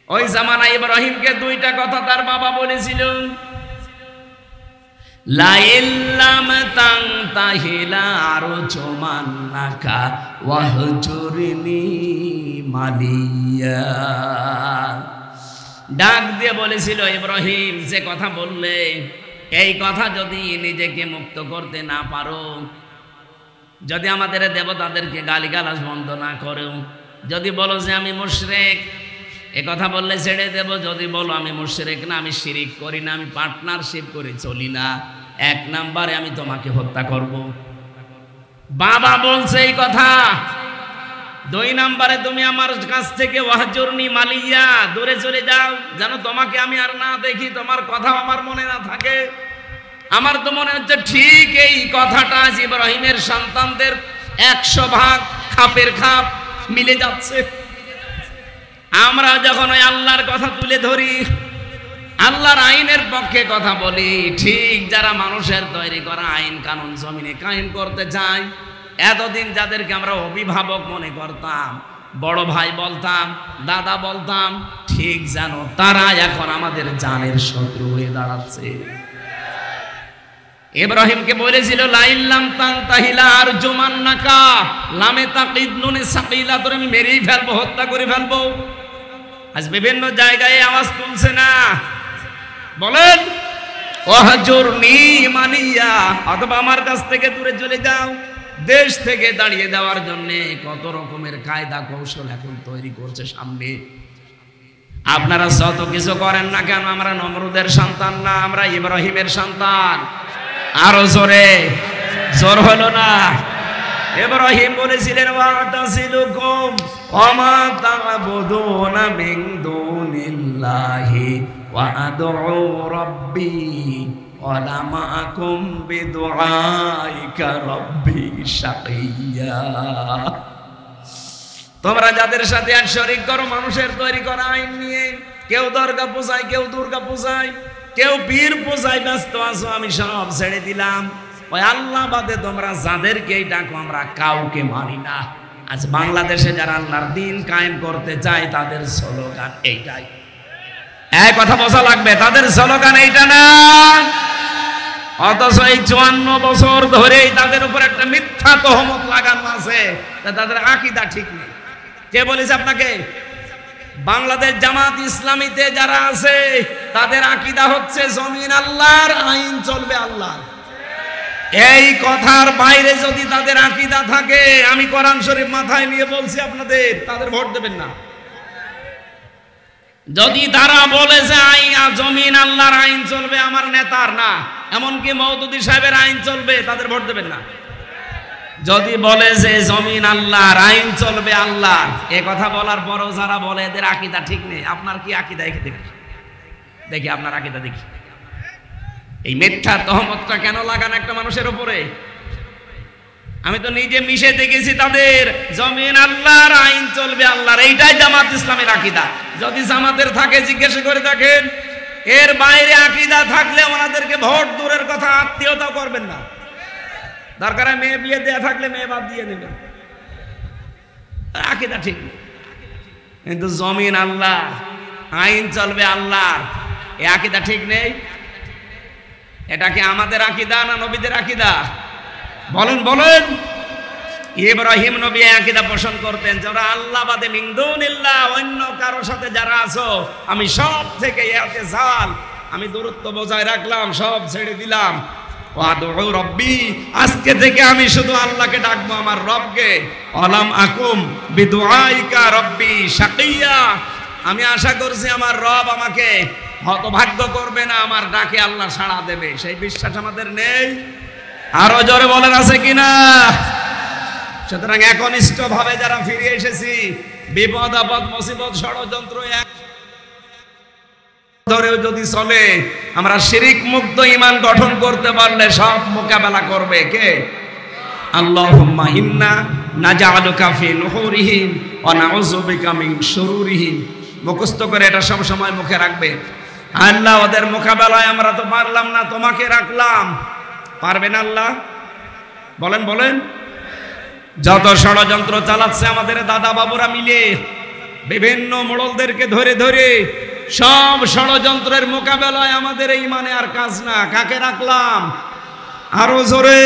ওই জামানায় ইব্রাহিমকে দুইটা কথা তার বাবা বলেছিল, লা ইল্লাম তানতাহিলা আরজুমান্নাকা ওয়াহজুরনি মালিয়া। ডাক দিয়ে বলেছিল, ইব্রাহিম যে কথা বললে, এই কথা যদি নিজেকে মুক্ত করতে না পারো, যদি আমাদের দেবতাদেরকে গালিগালাজ বন্ধ না করো, যদি বলো যে আমি মুশরিক, এ কথা বললে ছেড়ে দেব। যদি বলো আমি মুশরিক না, আমি শিরিক করি না, আমি পার্টনারশিপ করে চলি না, 1 নম্বরে আমি তোমাকে হত্যা করব। বাবা বলছে এই কথা। 2 নম্বরে তুমি আমার কাছ থেকে ওয়াহজুরনি মালিয়া, দূরে চলে যাও, যেন তোমাকে আমি আর না দেখি, তোমার কথা আমার মনে না থাকে। আমার তো মনে হচ্ছে ঠিক এই কথাটা ইব্রাহিমের সন্তানদের 100 ভাগ খাপের খাপ মিলে যাচ্ছে। আমরা যখন ওই আল্লাহর কথা তুলে ধরি, আল্লাহর আইনের পক্ষে কথা বলি, ঠিক যারা মানুষের তৈরি করা আইন কানুন জমিনে কায়েম করতে চায়, এতদিন যাদেরকে আমরা অভিভাবক মনে করতাম, বড় ভাই বলতাম, দাদা বলতাম, ঠিক জানো তারা এখন আমাদের জানের শত্রু হয়ে দাঁড়াচ্ছে। ইব্রাহিমকে বলেছিল, লা ইল্লাম তানতাহিলা আরজুমান্নাকা, লামে তাকিদ নুনে সাকিলা, তোরে আমি মেরেই ফেলবো, হত্যা করে ফেলবো। আজ বিভিন্ন জায়গায় আওয়াজ তুলছে না, বলেন ওয়াহজুরনি মালিয়া, অথবা আমার কাছ থেকে দূরে চলে যাও। দেশ থেকে দাঁড়িয়ে দেওয়ার জন্য কত রকমের কায়দা কৌশল এখন তৈরি করছে সামনে। আপনারা যত কিছু করেন না কেন, আমরা নমরুদের সন্তান না, আমরা ইব্রাহিমের সন্তান। আরো জোরে, জোর হলো না? ইব্রাহিম বলেছিলেন, ওয়াতাসিলুকুম ওয়ামা তা'বুদুনা মিন দুনিল্লাহি ওয়া আদউ রাব্বি ওয়া লা মা'কুম বিদুআইকা রাব্বি শাকিয়্যা। তোমরা যাদের সাথে এক শরীক করো মানুষের তৈরি করা আইন নিয়ে, কেউ দরগা পূজায়, কেউ দুর্গা পূজায়, কেউ পীর পূজায় ব্যস্ত আছো, আমি সব ছেড়ে দিলাম। ওই আল্লাহ বাদে তোমরা যাদেরকেই ডাকো, আমরা কাউকে মানি না। আজ বাংলাদেশে যারা আল্লাহর দিন কায়েম করতে চায় তাদের স্লোগান এইটাই। এক কথা বোঝা লাগবে, তাদের স্লোগান এইটা না। অথচ এই 54 বছর ধরেই তাদের উপর একটা মিথ্যা তহমত লাগানো আছে, তাদের আকীদা ঠিক নেই। কে বলেছে আপনাকে? বাংলাদেশ জামাত ইসলামীতে যারা আছে তাদের আকীদা হচ্ছে জমিন আল্লাহর, আইন চলবে আল্লাহর। এই কথার বাইরে যদি তাদের আকীদা থাকে, আমি কোরআন শরীফ মাথায় নিয়ে বলছি আপনাদের, তাদের ভোট দেবেন না। যদি তারা বলে যে জমিন আল্লাহর, আইন চলবে আমার নেতার না, এমনকি মওদুদি সাহেবের আইন চলবে, তাদের ভোট দেবেন না। যদি বলে যে জমিন আল্লাহর, আইন চলবে আল্লাহ, এ কথা বলার পরও যারা বলে এদের আকীদা ঠিক নেই, আপনার কি আকীদা দেখি আপনার আকীদা দেখি। এই মিথ্যা তহমতটা কেন লাগান একটা মানুষের উপরে? আমি তো নিজে মিশে দেখেছি তাদের, জমিন আল্লাহর, আইন চলবে আল্লাহর, এইটাই জামাত ইসলামের আকীদা। যদি জামাতের থাকে জিজ্ঞেস করে দেখেন, এর বাইরে আকীদা থাকলে ওনাদেরকে ভোট দূরের কথা আত্মীয়তা করবেন না। দরকার মেয়ে বিয়ে দেয়া থাকলে মেয়ে বাদ দিয়ে নেবেন, আকীদা ঠিক নেই। কিন্তু জমিন আল্লাহ, আইন চলবে আল্লাহর। এই আকীদা ঠিক নেই? এটা কি আমাদের আকীদা না নবীদের আকীদা? বলেন বলেন। ইব্রাহিম নবী আকীদা পোষণ করতেন, যারা আল্লাহ বাদে মিন দুনিল্লাহ, অন্য কারোর সাথে যারা আছো আমি সব থেকে ইতিজাল, আমি দূরত্ব বজায় রাখলাম, সব ছেড়ে দিলাম। ওয়াদউ রব্বি, আজকে থেকে আমি শুধু আল্লাহকে ডাকবো, আমার রবকে। আলাম আকুম বিদুআইকা রব্বি শাকিয়া, আমি আশা করছি আমার রব আমাকে হতভাগ্য করবে না, আমার ডাকে আল্লাহ সাড়া দেবে। সেই বিশ্বাস আমাদের নেই? আরো জোরে বলেন আছে কিনা? সুতরাং একনিষ্ঠ ভাবে যারা ফিরে এসেছি, বিপদ আপদ মুসিবত ষড়যন্ত্র এক ধরেও যদি চলে, আমরা শিরিক মুক্ত ঈমান গঠন করতে পারলে সব মোকাবেলা করবে কে? আল্লাহুম্মা ইন্না নাজআলুকা ফি নুহুরিহিম ওয়া নাউযু বিকা মিন শুরুরিহিম। মুখস্থ করে এটা সব সময় মুখে রাখবে। আল্লাহ, ওদের মোকাবেলায় আমরা তো পারলাম না, তোমাকে রাখলাম। পারবেন আল্লাহ? বলেন বলেন। যত ষড়যন্ত্র চালাচ্ছে আমাদের দাদা বাবুরা মিলে, বিভিন্ন মোড়লদেরকে ধরে ধরে, সব ষড়যন্ত্রের মোকাবেলায় আমাদের এই ঈমানে আর কাজ না। কাকে রাখলাম? আরো জোরে।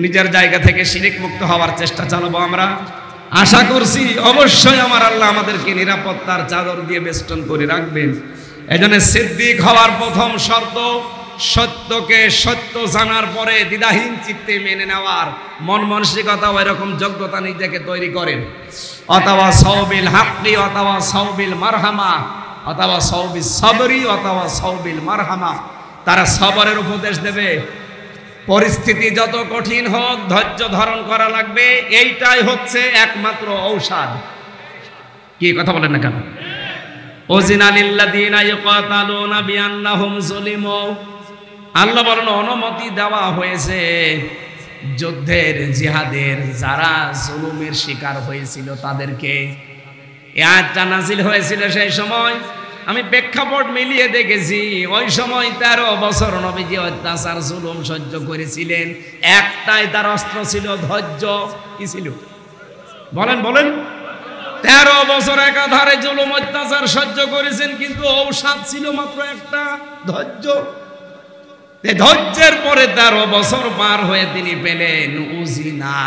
নিজের জায়গা থেকে শিরিক মুক্ত হওয়ার চেষ্টা চালাবো আমরা। আশা করছি অবশ্যই আমার আল্লাহ আমাদেরকে নিরাপত্তার চাদর দিয়ে বেষ্টন করে রাখবেন। এজন্য সিদ্দিক হওয়ার প্রথম শর্ত, সত্যকে সত্য জানার পরে দ্বিধাহীন চিত্তে মেনে নেওয়ার মন মানসিকতা, ওই রকম যোগ্যতা নিজেকে তৈরি করেন। অথবা সাউবিল হাক্কি, অথবা সাউবিল মারহামা, অথবা সাউবিস সাবরি, অথবা সাউবিল মারহামা। তারা সবরের উপদেশ দেবে। পরিস্থিতি যত কঠিন হোক, ধৈর্য ধারণ করা লাগবে। এইটাই হচ্ছে একমাত্র ঔষধ। কি কথা বলেন না কেন? ওজিনা লিল্লাযিনা ইউকাতালুনা বিআন্নাহুম যুলিমু, আল্লাহ বলেন অনুমতি দেওয়া হয়েছে যুদ্ধের, জিহাদের যারা জুলুমের শিকার হয়েছিল তাদেরকে। এই আয়াতটা নাজিল হয়েছিল সেই সময়, আমি প্রেক্ষাপট মিলিয়ে দেখেছি। ওই সময় 13 বছর নবীজি অত্যাচার জুলুম সহ্য করেছিলেন। একটাই তার অস্ত্র ছিল ধৈর্য। কি ছিল? বলেন বলেন। 13 বছর একাধারে জুলুম অত্যাচার সহ্য করেছেন, কিন্তু ঔষধ ছিল মাত্র একটা, ধৈর্য। ধৈর্যের পরে 13 বছর পার হয়ে তিনি পেলেন উজিনা।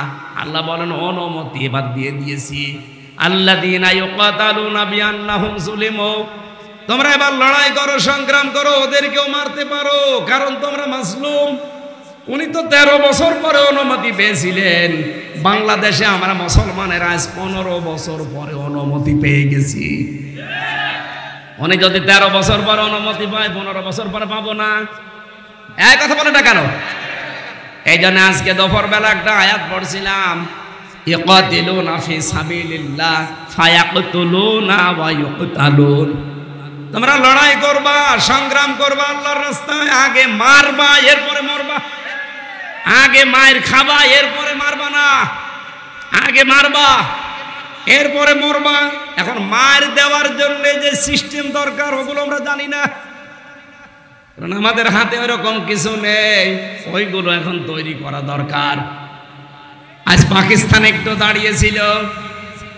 আল্লাহ বলেন অনুমতি এবার দিয়ে দিয়েছি। আল্লাযীনা ইউকাতালুনা বিআন্নাহুম যুলিমু, তোমরা এবার লড়াই করো, সংগ্রাম করো, ওদেরকেও মারতে পারো, কারণ তোমরা মাজলুম। উনি তো 13 বছর পরে অনুমতি পেয়েছিলেন। বাংলাদেশে আমরা মুসলমানের আজ 15 বছর পরে অনুমতি পেয়ে গেছি। উনি যদি 13 বছর পরে অনুমতি পায়, 15 বছর পরে পাবো না? এই কথা বলে না কেন? এই জন্য আজকে দুপুর বেলা একটা আয়াত পড়ছিলাম, ইয়াকাতিলুনা ফি সাবিলিল্লাহ ফায়াকতুলুনা ওয়া ইউকতালুন। তোমরা লড়াই করবা, সংগ্রাম করবা আল্লাহর রাস্তায়, আগে মারবা এরপরে মরবা। আগে মায়ের খাবা এরপরে মারবা না, আগে মারবা এরপরে মরবা। এখন মার দেওয়ার জন্য যে সিস্টেম দরকার ওগুলো আমরা জানি না, কারণ আমাদের হাতে ওরকম কিছু নেই। ওইগুলো এখন তৈরি করা দরকার। আজ পাকিস্তান একটু দাঁড়িয়েছিল,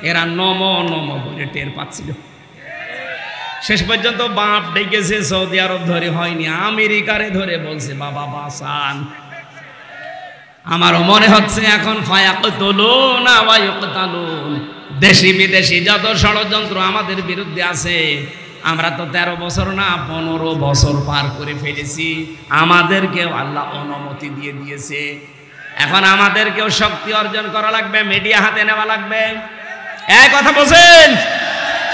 এরা নমো নমো বলে টের পাচ্ছিল। শেষ পর্যন্ত বাপ ডেকেছে, সৌদি আরব ধরে হয়নি, আমেরিকারে ধরে বলছে বাবা বাসান। আমারও মনে হচ্ছে এখন ফায়াকতুলুনা ওয়া ইউকতালুন। দেশি বিদেশি যত ষড়যন্ত্র আমাদের বিরুদ্ধে আছে, আমরা তো 13 বছর না 15 বছর পার করে ফেলেছি। আমাদেরকেও আল্লাহ অনুমতি দিয়ে দিয়েছে। এখন আমাদেরকেও শক্তি অর্জন করা লাগবে, মিডিয়া হাতে নেওয়া লাগবে। এই কথা বলছেন?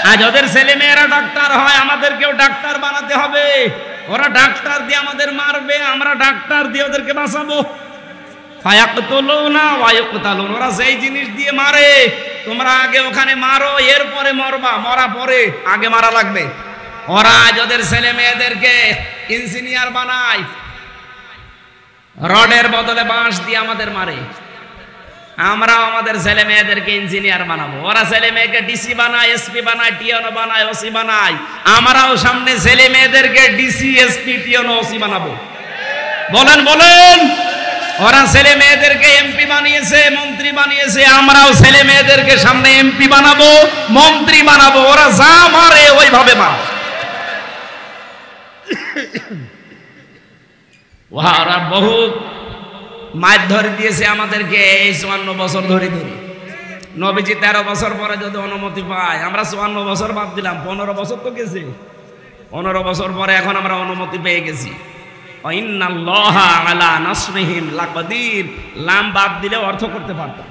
আজ ওদের ছেলে মেয়েরা ডাক্তার হয়, আমাদেরকেও ডাক্তার বানাতে হবে। ওরা ডাক্তার দিয়ে আমাদের মারবে, আমরা ডাক্তার দিয়ে ওদেরকে বাঁচাবো। ফায়াকতুলুনা ওয়া ইউকতালুন, ওরা যেই জিনিস দিয়ে মারে তোমরা আগে ওখানে মারো, এরপরে মরবা। মরা পরে, আগে মারা লাগবে। ওরা আজ ওদের ছেলে মেয়েদেরকে ইঞ্জিনিয়ার বানায়, রডের বদলে বাঁশ দিয়ে আমাদের মারে। আমরা আমাদের ছেলে মেয়েদেরকে ইঞ্জিনিয়ার বানাবো। ওরা ছেলে মেয়েকে ডিসি বানায়, এসপি বানায়, টিএনও বানায়, ওসি বানায়। আমরাও সামনে ছেলে মেয়েদেরকে ডিসি, এসপি, টিএনও, ওসি বানাবো। বলেন বলেন। ওরা ছেলে মেয়েদেরকে এমপি বানিয়েছে, মন্ত্রী বানিয়েছে, আমরাও ছেলে মেয়েদেরকে সামনে এমপি বানাবো, মন্ত্রী বানাবো, ওরা যা মারে ওইভাবে মারে। ওরা বহু মাছ ধরে দিয়েছে আমাদেরকে এই 54 বছর ধরে ধরে। নবীজি 13 বছর পরে যদি অনুমতি পায়, আমরা 54 বছর বাদ দিলাম, 15 বছর তো গেছে। 15 বছর পরে এখন আমরা অনুমতি পেয়ে গেছি। ইন্নাল্লাহা আলা নাসরিহিম লাকাদির, লাম বাদ দিলে অর্থ করতে পারতাম,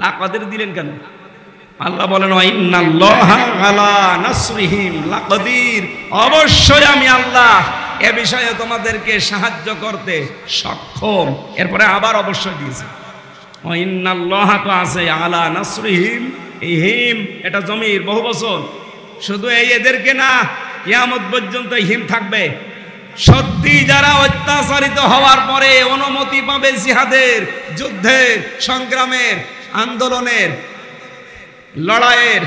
লাকাদির দিলেন কেন? আল্লাহ বলেন ইন্নাল্লাহা আলা নাসরিহিম লাকাদির, অবশ্যই আমি আল্লাহ এ বিষয়ে তোমাদেরকে সাহায্য করতে সক্ষম। এরপরে আবার অবশ্যই দিয়েছে ইন্নাল্লাহা, তো আছে আলা নাসরিহিম, এই হিম এটা জমির বহু বছর, শুধু এই এদেরকে না, কিয়ামত পর্যন্ত হিম থাকবে। সত্যি যারা অত্যাচারিত হওয়ার পরে অনুমতি পাবে জিহাদের, যুদ্ধের, সংগ্রামের, আন্দোলনের, লড়াইয়ের,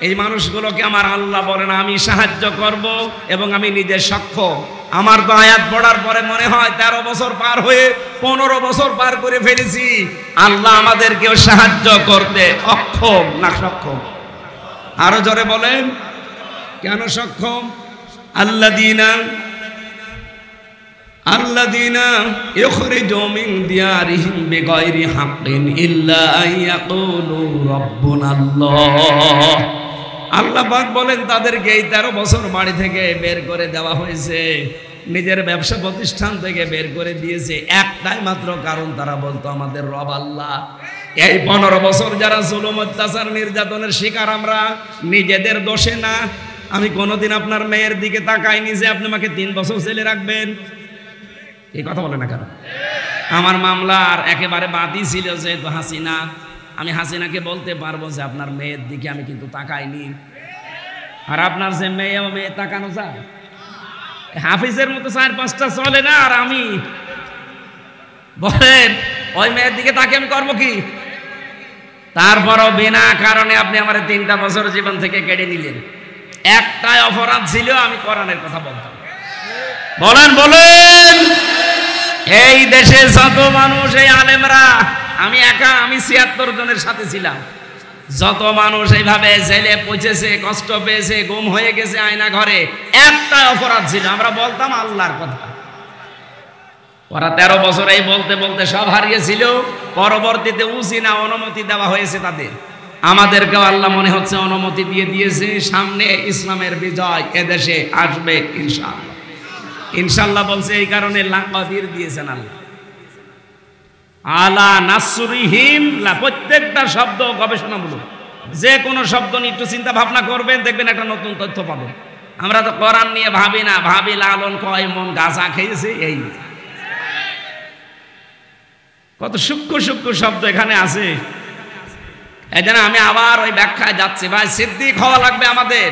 এই মানুষগুলোকে আমার আল্লাহ বলেন আমি সাহায্য করব এবং আমি নিজে সক্ষম। আমার তো আয়াত পড়ার পরে মনে হয় 13 বছর পার হয়ে 15 বছর পার করে ফেলেছি। আল্লাহ আমাদেরকেও সাহায্য করতে অক্ষম না সক্ষম? আরো জোরে বলেন, কেন সক্ষম? আল্লাযীনা ইখরিজু মিন দিয়ারিহিম বিগাইরি হাক্কিন ইল্লা আইয়াকুলু রাব্বুনাল্লাহ। আল্লাহ পাক বলেন তাদেরকে এই 13 বছর বাড়ি থেকে বের করে দেওয়া হয়েছে, নিজের ব্যবসা প্রতিষ্ঠান থেকে বের করে দিয়েছে একটাই মাত্র কারণ, তারা বলতো আমাদের রব আল্লাহ। এই 15 বছর যারা জুলুম, অত্যাচার, নির্যাতনের শিকার আমরা, নিজেদের দোষে না। আমি কোনোদিন আপনার মেয়ের দিকে তাকাইনি যে আপনি আমাকে 3 বছর জেলে রাখবেন, এই কথা বলে না কেন? আমার মামলার একেবারে বাদই ছিল যেহেতু হাসিনা, আমি হাসিনাকে বলতে পারবো যে আপনার মেয়ের দিকে আমি কিন্তু তাকাইনি। আর আপনার যে মেয়ে তাকানো যায়, হাফিজের মতো 4-5টা চলে না, আর আমি বলেন ওই মেয়ের দিকে তাকে আমি করবো কি? তারপরও বিনা কারণে আপনি আমার 3টা বছর জীবন থেকে কেড়ে নিলেন। একটাই অপরাধ ছিল, আমি কোরআনের কথা বলতাম। বলেন বলেন, এই দেশে যত মানুষ, এই আলেমরা, আমি একা, আমি 76 জনের সাথে ছিলাম, যত মানুষ এইভাবে জেলে পৌঁছেছে, কষ্ট পেয়েছে, গুম হয়ে গেছে আয়না ঘরে, একটা অপরাধ ছিল, আমরা বলতাম আল্লাহর কথা। ওরা 13 বছর এই বলতে বলতে সব হারিয়েছিল। পরবর্তীতে উসিনা অনুমতি দেওয়া হয়েছে তাদের, আমাদেরকেও আল্লাহ মনে হচ্ছে অনুমতি দিয়ে দিয়েছে। সামনে ইসলামের বিজয় এদেশে আসবে ইনশাআল্লাহ। ইনশাআল্লাহ বলছে, এই কারণে লাকাদির দিয়েছেন আল্লাহ। আলা নাসরিহিম, প্রত্যেকটা শব্দ গবেষণামূলক, যে কোনো শব্দ নিয়ে একটু চিন্তা ভাবনা করবেন, দেখবেন একটা নতুন তথ্য পাবেন। আমরা তো কোরআন নিয়ে ভাবি না, ভাবি লালন কয় মন গাছা খেয়েছে, এই কত সূক্ষ্ম সূক্ষ্ম শব্দ এখানে আছে। এই জন্য আমি আবার ওই ব্যাখ্যায় যাচ্ছি, ভাই সিদ্দিক হওয়া লাগবে আমাদের।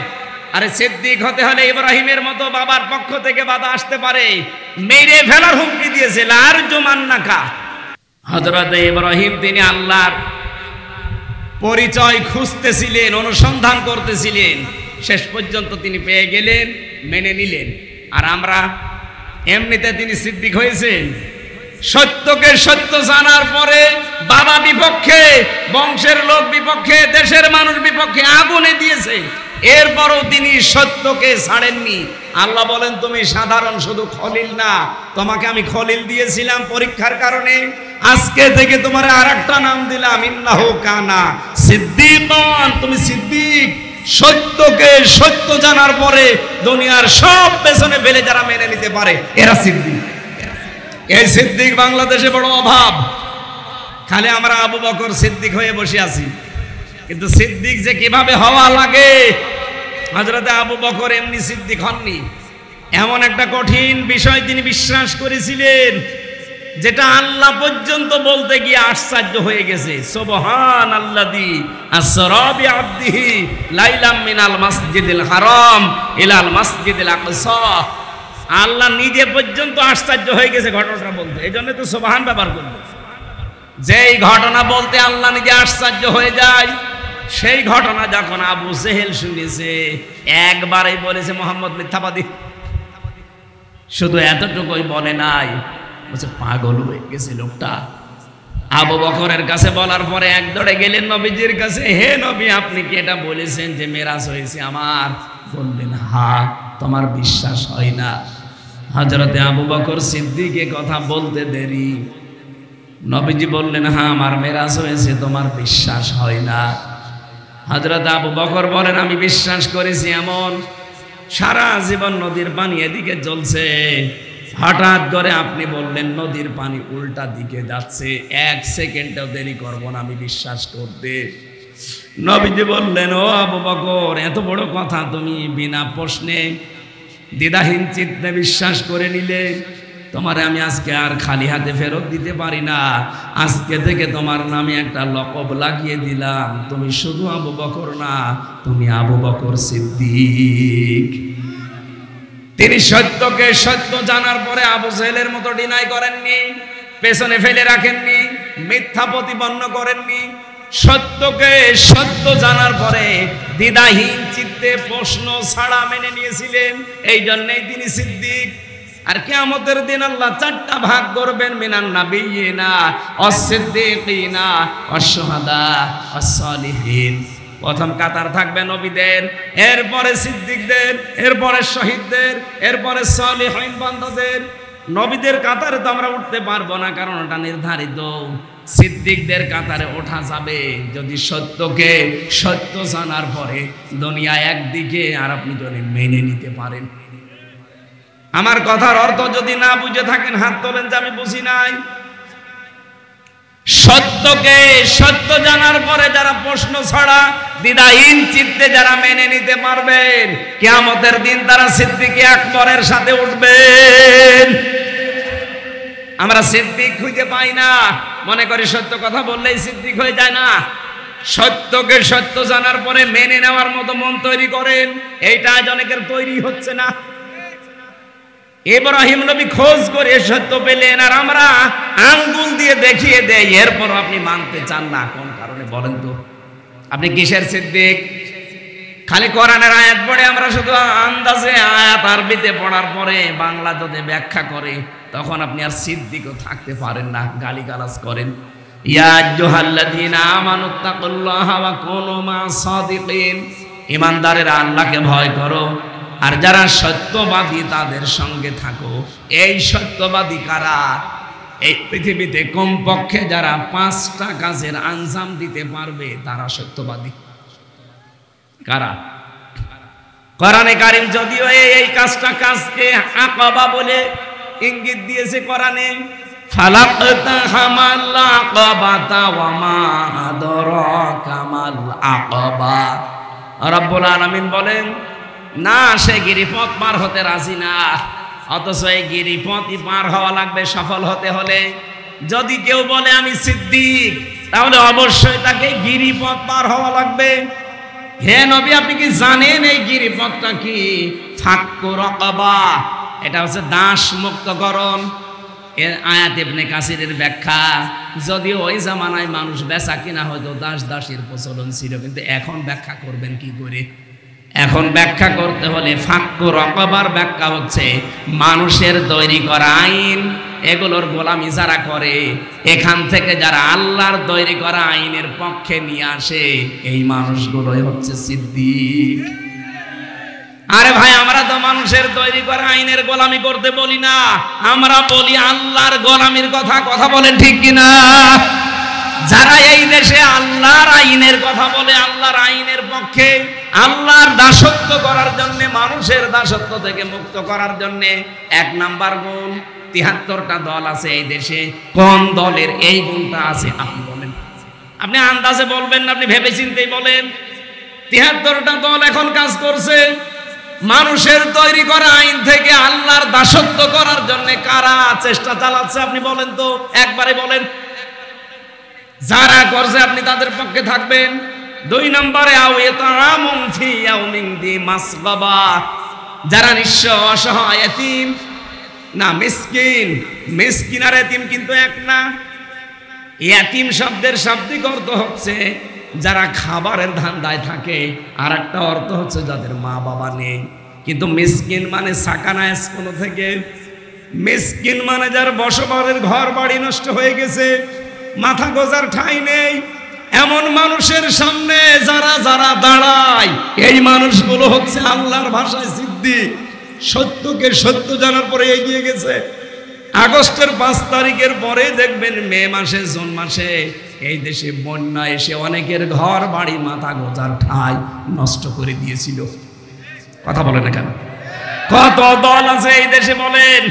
আরে সিদ্দিক হতে হলে ইব্রাহিমের মতো বাবার পক্ষ থেকে বাধা আসতে পারে, মেরে ফেলার হুমকি দিয়েছিল। আর জুমান্নাকা, হযরত ইব্রাহিম তিনি আল্লাহর পরিচয় খুঁজতেছিলেন, অনুসন্ধান করতেছিলেন, শেষ পর্যন্ত তিনি পেয়ে গেলেন, মেনে নিলেন। আর আমরা এমনিতে তিনি সিদ্দিক হয়েছেন। সত্যকে সত্য জানার পরে বাবা বিপক্ষে, বংশের লোক বিপক্ষে, দেশের মানুষ বিপক্ষে আগুনে দিয়েছে, এরপরও তিনি সত্যকে ছাড়েননি। আল্লাহ বলেন তুমি সাধারণ শুধু খলিল না, তোমাকে আমি খলিল দিয়েছিলাম পরীক্ষার কারণে, আজকে থেকে তোমার আরেকটা নাম দিলাম, ইন্নাহু কানা সিদ্দিকান, তুমি সিদ্দিক। সত্যকে সত্য জানার পরে দুনিয়ার সব পেছনে ফেলে যারা মেনে নিতে পারে, এরা সিদ্দিক। এই সিদ্দিক বাংলাদেশে বড় অভাব। খালি আমরা আবু বকর সিদ্দিক হয়ে বসে আছি, কিন্তু সিদ্দিক যে কিভাবে হওয়া লাগে, হযরত আবু বকর এমনি সিদ্দিক হননি। এমন একটা কঠিন বিষয় তিনি বিশ্বাস করেছিলেন, যেটা আল্লাহ পর্যন্ত বলতে গিয়ে আশ্চর্য হয়ে গেছে। সুবহানাল্লাযী আসরা বিআবদিহি লাইলাম মিনাল মাসজিদিল হারাম ইলাল মাসজিদিল আকসা। আল্লাহ নিজে পর্যন্ত আশ্চর্য হয়ে গেছে ঘটনাটা বলতে, এই জন্য তো সুবহান ব্যবহার করলো। যেই ঘটনা বলতে আল্লাহ নিজে আশ্চর্য হয়ে যায়, সেই ঘটনা যখন আবু জেহেল শুনেছে, একবারই বলেছে মোহাম্মদ মিথ্যাবাদী। শুধু এতটুকুই বলে নাই, বলছে পাগল হয়ে গেছে লোকটা। আবু বকরের কাছে বলার পরে এক দৌড়ে গেলেন নবীজির কাছে, হে নবী, আপনি কি এটা বলেছেন যে মেরাজ হয়েছে আমার? বললেন, হ্যাঁ। তোমার বিশ্বাস হয় না? হযরতে আবু বকর সিদ্দিক কথা বলতে দেরি। নবীজি বললেন, হ্যাঁ, আমার মেরাজ হয়েছে, তোমার বিশ্বাস হয় না? হযরত আবু বকর বলেন, আমি বিশ্বাস করেছি। এমন সারা জীবন নদীর পানি এদিকে জ্বলছে, হঠাৎ করে আপনি বললেন নদীর পানি উল্টা দিকে যাচ্ছে, 1 সেকেন্ডও দেরি করব না আমি বিশ্বাস করতে। নবীজি বললেন, ও আবু বকর, এত বড় কথা তুমি বিনা প্রশ্নে দ্বিধাহীন চিত্তে বিশ্বাস করে নিলে? তোমারে আমি আজকে আর খালি হাতে ফেরত দিতে পারি না। আজকে থেকে তোমার নামে একটা লকব লাগিয়ে দিলাম। তুমি শুধু আবু বকর না, তুমি আবু বকর সিদ্দিক। তিনি সত্যকে সত্য জানার পরে আবু জেহেলের মতো ডিনাই করেননি, পেছনে ফেলে রাখেননি, মিথ্যা প্রতিপন্ন করেননি। সত্যকে সত্য জানার পরে দ্বিধাহীন চিত্তে প্রশ্ন ছাড়া মেনে নিয়েছিলেন। এই জন্যই তিনি সিদ্দিক। আর কিয়ামতের দিন আল্লাহ 4টা ভাগ করবেন, মিনান নাবিয়িনা ওয়াস-সিদ্দিকিনা ওয়াশ-শুহাদা ওয়াস-সালিহিন। প্রথম কাতার থাকবে নবীদের, এরপরে সিদ্দিকদের, এরপরে শহীদদের, এরপরে সালিহিন বান্দাদের। নবীদের কাতারে তো আমরা উঠতে পারবো না, কারণ ওটা নির্ধারিত। সিদ্দিকদের কাতারে ওঠা যাবে যদি সত্যকে সত্য জানার পরে দুনিয়া একদিকে আর আপনি যদি মেনে নিতে পারেন। আমার কথার অর্থ যদি না বুঝে থাকেন হাত তোলেন যে আমি বুঝি নাই। সত্যকে সত্য জানার পরে যারা প্রশ্ন ছাড়া দ্বিধাহীন চিত্তে যারা মেনে নিতে পারবেন, কিয়ামতের দিন তারা সিদ্দিকে আকবরের সাথে উঠবেন। আমরা সিদ্দিক খুঁজে পাই না, মনে করি সত্য কথা বললেই সিদ্দিক হয়ে যায় না। সত্যকে সত্য জানার পরে মেনে নেওয়ার মতো মন তৈরি করেন, এইটা আজ অনেকের তৈরি হচ্ছে না। ইব্রাহিম নবী খোঁজ করে সত্য পেলেন, আর আমরা আঙ্গুল দিয়ে দেখিয়ে দেই, এরপর আপনি মানতে চান না। কোন কারণে বলেন তো? আপনি কিসের সিদ্দিক? খালি কোরআনের আয়াত পড়ে আমরা শুধু আন্দাজে আয়াত আরবিতে পড়ার পরে বাংলা যদি ব্যাখ্যা করে, তখন আপনি আর সিদ্দিকও থাকতে পারেন না, গালিগালাজ করেন। ইয়া আইয়ুহাল্লাযীনা আমানুত্তাকুল্লাহা ওয়া কুনু মা'আস সাদিকিন। ঈমানদারেরা আল্লাহকে ভয় করো আর যারা সত্যবাদী তাদের সঙ্গে থাকো। এই সত্যবাদী কারা? এই পৃথিবীতে কমপক্ষে যারা 5টা কাজের আঞ্জাম দিতে পারবে তারা সত্যবাদী। কারা? কোরআনে কারীম যদিও এই কাজকে আকাবা বলে ইঙ্গিত দিয়েছে কোরআনে, ফালাকতাহামাল আকাবাতা ওয়া মা আদরাকা মাল আকাবা। রব্বুল আলামিন বলেন, না, সে গিরিপথ পার হতে রাজি না, অথচ এই গিরিপথই পার হওয়া লাগবে সফল হতে হলে। যদি কেউ বলে আমি সিদ্দিক, তাহলে অবশ্যই তাকে গিরিপথ পার হওয়া লাগবে। হে নবী, আপনি কি জানেন এই গিরিপথটা কি? ফাক্কু রাকাবা, এটা হচ্ছে দাস মুক্তকরণ। এর আয়াত ইবনে কাসিরের ব্যাখ্যা, যদিও ওই জামানায় মানুষ বেচা কিনা হয়তো দাস দাসীর প্রচলন ছিল, কিন্তু এখন ব্যাখ্যা করবেন কি করে? এখন ব্যাখ্যা করতে হলে ফাক্কু রাকাবার ব্যাখ্যা হচ্ছে মানুষের তৈরি করা আইন, এগুলোর গোলামি যারা করে, এখান থেকে যারা আল্লাহর তৈরি করা আইনের পক্ষে নিয়ে আসে, এই মানুষগুলোই হচ্ছে সিদ্দিক। আরে ভাই, আমরা তো মানুষের তৈরি করা আইনের গোলামি করতে বলি না, আমরা বলি আল্লাহর গোলামির কথা বলেন ঠিক কিনা? যারা এই দেশে আল্লাহর আইনের কথা বলে, আল্লাহর আইনের পক্ষে, আল্লাহর দাসত্ব করার জন্য, মানুষের দাসত্ব থেকে মুক্ত করার জন্য 1 নাম্বার গুণ, 73টা দল আছে এই দেশে। কোন দলের এই গুণটা আছে আপনি বলেন? আপনি আন্দাজে বলবেন না, আপনি ভেবে চিন্তেই বলেন। 73টা দল এখন কাজ করছে মানুষের তৈরি করা আইন থেকে আল্লাহর দাসত্ব করার জন্য। কারা চেষ্টা চালাচ্ছে আপনি বলেন তো, একবারে বলেন। যারা করছে আপনি তাদের পক্ষে থাকবেন। 2 নম্বরে আওয়াতামুন ফি ইয়াউমিন দি মাসগাবা, যারা নিঃস্ব অসহায় এতিম, না মিসকিন, মিসকিন আর এতিম কিন্তু এক না। এতিম শব্দের শাব্দিক অর্থ হচ্ছে যারা খাবারের ধান্দায় থাকে, আর একটা অর্থ হচ্ছে যাদের মা বাবা নেই। কিন্তু মিসকিন মানে সাকানা স্কুল থেকে, মিসকিন মানে যার বসবাসের ঘর বাড়ি নষ্ট হয়ে গেছে, মাথা গোজার ঠাঁই নেই। এমন মানুষের সামনে যারা যারা দাঁড়ায়, এই মানুষগুলো হচ্ছে আল্লাহর ভাষায় সিদ্দিক। সত্যকে সত্য জানার পরে এগিয়ে গেছে। আগস্টের 5 তারিখের পরে দেখবেন মে মাসে, জুন মাসে এই দেশে বন্যা এসে অনেকের ঘর বাড়ি মাথা গোজার ঠাঁই নষ্ট করে দিয়েছিল। কথা বলে না কেন? কত দল আছে এই দেশে বলেন,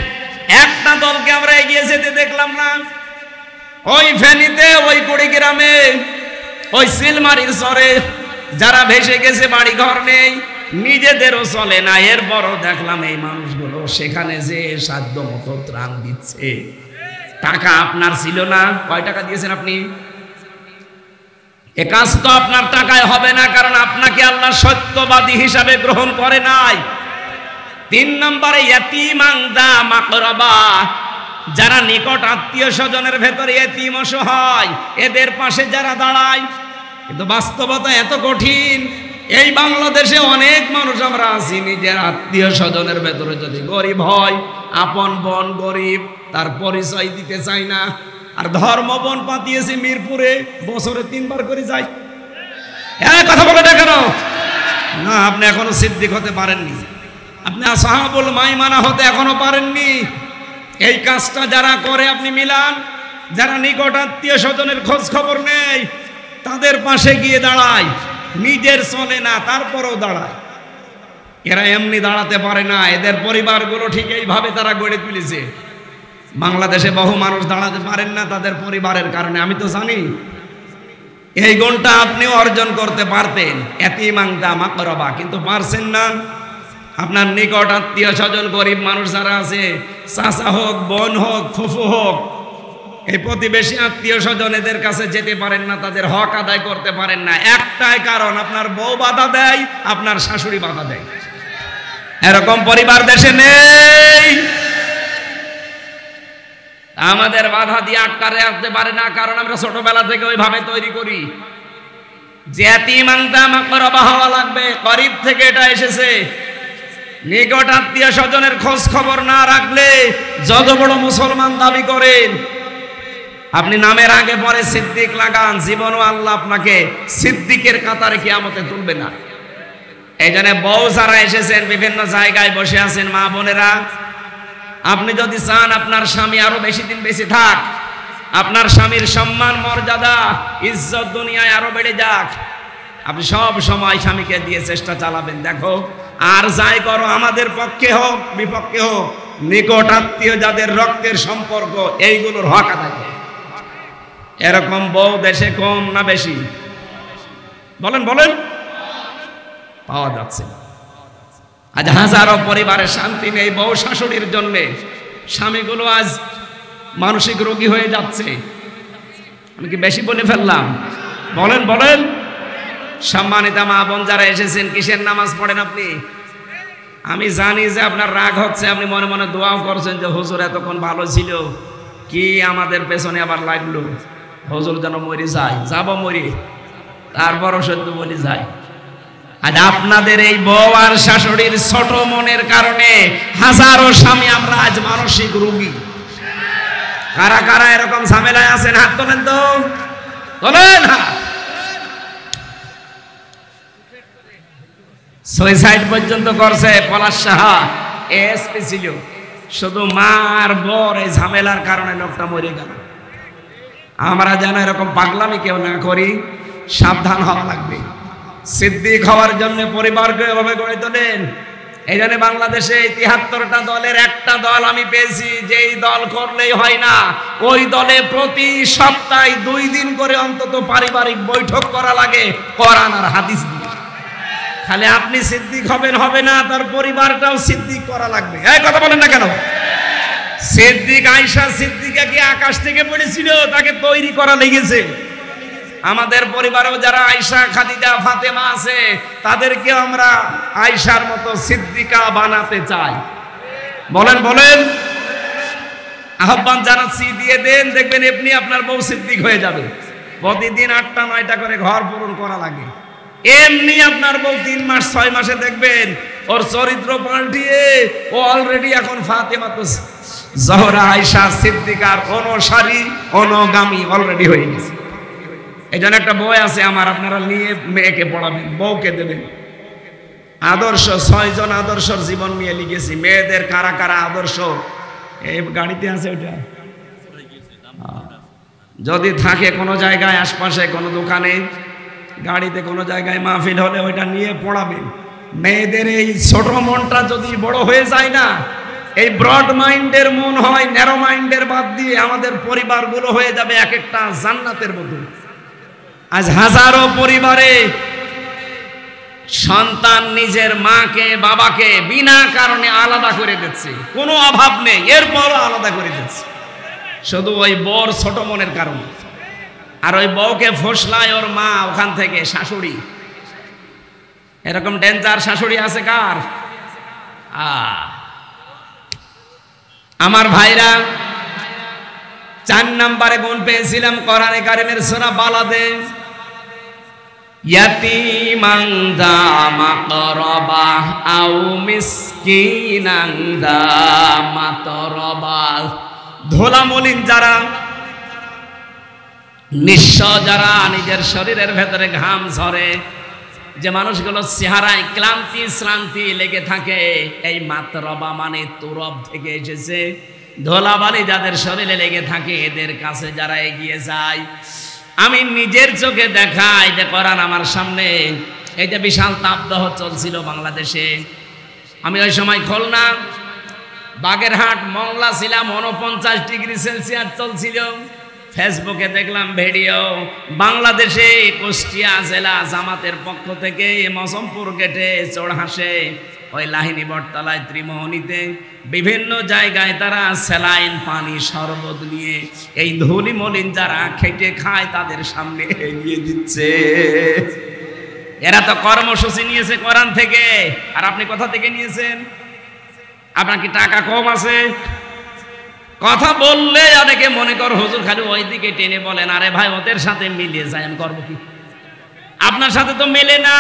একটা দলকে আমরা এগিয়ে যেতে দেখলাম না। ওই ফেনীতে, ওই কুড়িগ্রামে, ওই সিলমারির চরে যারা ভেসে গেছে, বাড়ি ঘর নেই, নিজেদেরও চলে না, এরপরও দেখলাম এই মানুষগুলো সেখানে যে সাধ্য মতো ত্রাণ দিচ্ছে। টাকা আপনার ছিল না, কয় টাকা দিয়েছেন আপনি? এ কাজ তো আপনার টাকায় হবে না, কারণ আপনাকে আল্লাহ সত্যবাদী হিসাবে গ্রহণ করে নাই। 3 নম্বরে ইয়াতীমান দা মাকরাবা, যারা নিকট আত্মীয় স্বজনের ভেতরে এতিম অসহায়, এদের পাশে যারা দাঁড়ায়। কিন্তু বাস্তবতা এত কঠিন, এই বাংলাদেশে অনেক মানুষ আমরা আছি, নিজের আত্মীয় স্বজনের ভেতরে যদি গরিব হয়, আপন বোন গরিব, তার পরিচয় দিতে চাই না। আর ধর্ম বোন পাতিয়েছি মিরপুরে, বছরে 3 বার করে যাই। কথা বলে না কেন? না, আপনি এখনো সিদ্দিক হতে পারেননি, আপনি আসহাবুল মাইমানা হতে এখনো পারেননি। এই কাজটা যারা করে আপনি মিলান, যারা নিকট আত্মীয় স্বজনের খোঁজ খবর নেই, তাদের পাশে গিয়ে দাঁড়ায়, নিজের চলে না তারপরেও দাঁড়ায়। এরা এমনি দাঁড়াতে পারে না, এদের পরিবারগুলো ঠিক এইভাবে তারা গড়ে তুলেছে। বাংলাদেশে বহু মানুষ দাঁড়াতে পারেন না তাদের পরিবারের কারণে, আমি তো জানি। এই গুণটা আপনিও অর্জন করতে পারতেন, ইয়াতীমান দা মাকরাবা, কিন্তু পারছেন না। আপনার নিকট আত্মীয় স্বজন গরিব মানুষ যারা আছে, চাচা হোক, বোন হোক, ফুফু হোক, এই প্রতিবেশী আত্মীয় স্বজন, এদের কাছে যেতে পারেন না, তাদের হক আদায় করতে পারেন না। একটাই কারণ, আপনার বউ বাধা দেয়, আপনার শাশুড়ি বাধা দেয়। এরকম পরিবার দেশে নেই। আমাদের বাধা দিয়ে আটকারে রাখতে পারে না, কারণ আমরা ছোটবেলা থেকে ওইভাবে তৈরি করি যে ইয়াতীমান দা মাকরাবা হওয়া লাগবে। গরিব থেকে এটা এসেছে। নিকট আত্মীয় স্বজনের খোঁজ খবর না রাখলে যত বড় মুসলমান দাবি করেন, আপনি নামের আগে পরে সিদ্দিক লাগান, জীবনও আল্লাহ আপনাকে সিদ্দিকের কাতারে কিয়ামতে তুলবে না। এই জন্য বউ যারা এসেছেন, বিভিন্ন জায়গায় বসে আছেন মা বোনেরা, আপনি যদি চান আপনার স্বামী আরো বেশি দিন বেঁচে থাক, আপনার স্বামীর সম্মান মর্যাদা ইজ্জত দুনিয়ায় আরো বেড়ে যাক, আপনি সব সময় স্বামীকে দিয়ে চেষ্টা চালাবেন। দেখো, আর যাই করো, আমাদের পক্ষে হোক বিপক্ষে হোক, নিকট আত্মীয় যাদের রক্তের সম্পর্ক, এইগুলোর হক আদায় করো। এরকম বউ দেশে কম না বেশি? বলেন বলেন। পাওয়া যাচ্ছে। আজ হাজারো পরিবারে শান্তি নেই বউ শাশুড়ির জন্যে। স্বামীগুলো আজ মানসিক রোগী হয়ে যাচ্ছে। আমি কি বেশি বলে ফেললাম? বলেন বলেন। সম্মানিতা মা বোন যারা এসেছেন, কিসের নামাজ পড়েন আপনি? আমি জানি যে আপনার রাগ হচ্ছে, আপনি মনে মনে দোয়াও করছেন যে হুজুর এতক্ষণ ভালো ছিল, কি আমাদের পেছনে আবার লাগলো, হুজুর যেন মরি যায়। যাব মরি, তারপরও সত্য বলি যায়। আজ আপনাদের এই বউ আর শাশুড়ির ছোট মনের কারণে হাজারো স্বামী আমরা আজ মানসিক রোগী। কারা কারা এরকম ঝামেলায় আছেন হাত তোলেন তো, তোলেন। সুইসাইড পর্যন্ত করছে পলাশ সাহা, এসপি ছিল, শুধু মার বর এই ঝামেলার কারণে লোকটা মরে গেল। আমরা যেন এরকম পাগলামি কেউ না করি, সাবধান হওয়া লাগবে। সিদ্দিক হওয়ার জন্য পরিবারকে এভাবে গড়ে তোলেন। এই জন্য বাংলাদেশে ৭৩টা দলের একটা দল আমি পেয়েছি, যেই দল করলেই হয় না, ওই দলে প্রতি সপ্তাহে 2 দিন করে অন্তত পারিবারিক বৈঠক করা লাগে কোরআন আর হাদিস দিয়ে। খালি আপনি সিদ্দিক হবেন হবে না, তার পরিবারটাও সিদ্দিক করা লাগবে। এই কথা বলেন না কেন? সিদ্দিক আয়েশা সিদ্দিকা কি আকাশ থেকে পড়েছিল? তাকে তৈরি করা লেগেছে। আমাদের পরিবারেও যারা আয়েশা, খাদিজা, ফাতেমা আছে, তাদেরকে আমরা আয়েশার মতো সিদ্দিকা বানাতে চাই। বলেন বলেন। আহ্বান জানাচ্ছি, দিয়ে দেন, দেখবেন এমনি আপনার বউ সিদ্দিক হয়ে যাবে। প্রতিদিন 8টা 9টা করে ঘর পূরণ করা লাগে। এমনি আপনার বউ 3 মাস 6 মাসে দেখবেন ওর চরিত্র পাল্টিয়ে ও অলরেডি এখন ফাতেমা তো জোহরা আয়েশা সিদ্দিকার অনুসারী অনুগামী অলরেডি হয়ে গেছে। এই জন্য একটা বই আছে আমার, আপনারা নিয়ে মেয়েকে পড়াবেন, বউকে দেবেন। আদর্শ 6 জন আদর্শর জীবন নিয়ে লিখেছি। মেয়েদের কারা কারা আদর্শ এই গাড়িতে আছে ওটা, যদি থাকে কোনো জায়গায় আশপাশে কোনো দোকানে গাড়িতে কোনো জায়গায় মাহফিল হলে ওইটা নিয়ে পড়াবেন। মেয়েদের এই ছোট মনটা যদি বড় হয়ে যায় না, এই ব্রড মাইন্ডের মন হয়, ন্যারো মাইন্ডের বাদ দিয়ে আমাদের পরিবারগুলো হয়ে যাবে এক একটা জান্নাতের মতো। আজ হাজারো পরিবারে সন্তান নিজের মাকে বাবাকে বিনা কারণে আলাদা করে দিচ্ছে, কোনো অভাব নেই, এরপরও আলাদা করে দিচ্ছে শুধু ওই বর ছোট মনের কারণে। আর ওই বউকে ফসলায় ওর মা ওখান থেকে শাশুড়ি। এরকম ডেঞ্জার শাশুড়ি আছে কার? আমার ভাইরা, 4 নম্বরে গুণ পেয়েছিলাম কোরআনে কারিমের সূরা বালাদে, ইয়াতীমান যা মাকরাবা আও মিসকিনান যা মাতরাবা। ধোলা মলিন যারা, নিঃস্ব যারা, নিজের শরীরের ভেতরে ঘাম ঝরে, যে মানুষগুলো চেহারায় ক্লান্তি শ্রান্তি লেগে থাকে, এই মাতরবা মানে তুরব থেকে এসেছে, ধোলাবালি যাদের শরীরে লেগে থাকে, এদের কাছে যারা এগিয়ে যায়, আমি নিজের চোখে দেখাই যে কোরআন আমার সামনে। এই যে বিশাল তাপদাহ চলছিল বাংলাদেশে, আমি ওই সময় খুলনা বাগেরহাট মংলা ছিলাম, 49 ডিগ্রি সেলসিয়াস চলছিল। ফেসবুকে দেখলাম ভিডিও, বাংলাদেশে কুষ্টিয়া জেলা জামাতের পক্ষ থেকে মৌসুমপুর গেটে, চোরহাসে, ওই লাহিনী বটতলায়, ত্রিমোহনীতে, বিভিন্ন জায়গায় তারা স্যালাইন পানি শরবত নিয়ে এই ধুলি মলিন যারা খেটে খায় তাদের সামনে এগিয়ে দিচ্ছে। এরা তো কর্মসূচি নিয়েছে কোরআন থেকে, আর আপনি কোথা থেকে নিয়েছেন? আপনার কি টাকা কম আছে? কথা বললে অনেকে মনে কর হুজুর খালি ওই দিকে টেনে বলেন, আরে ভাই ওদের সাথে মিলিয়ে যায়, আমি করবো কি? আপনার সাথে তো মেলে না।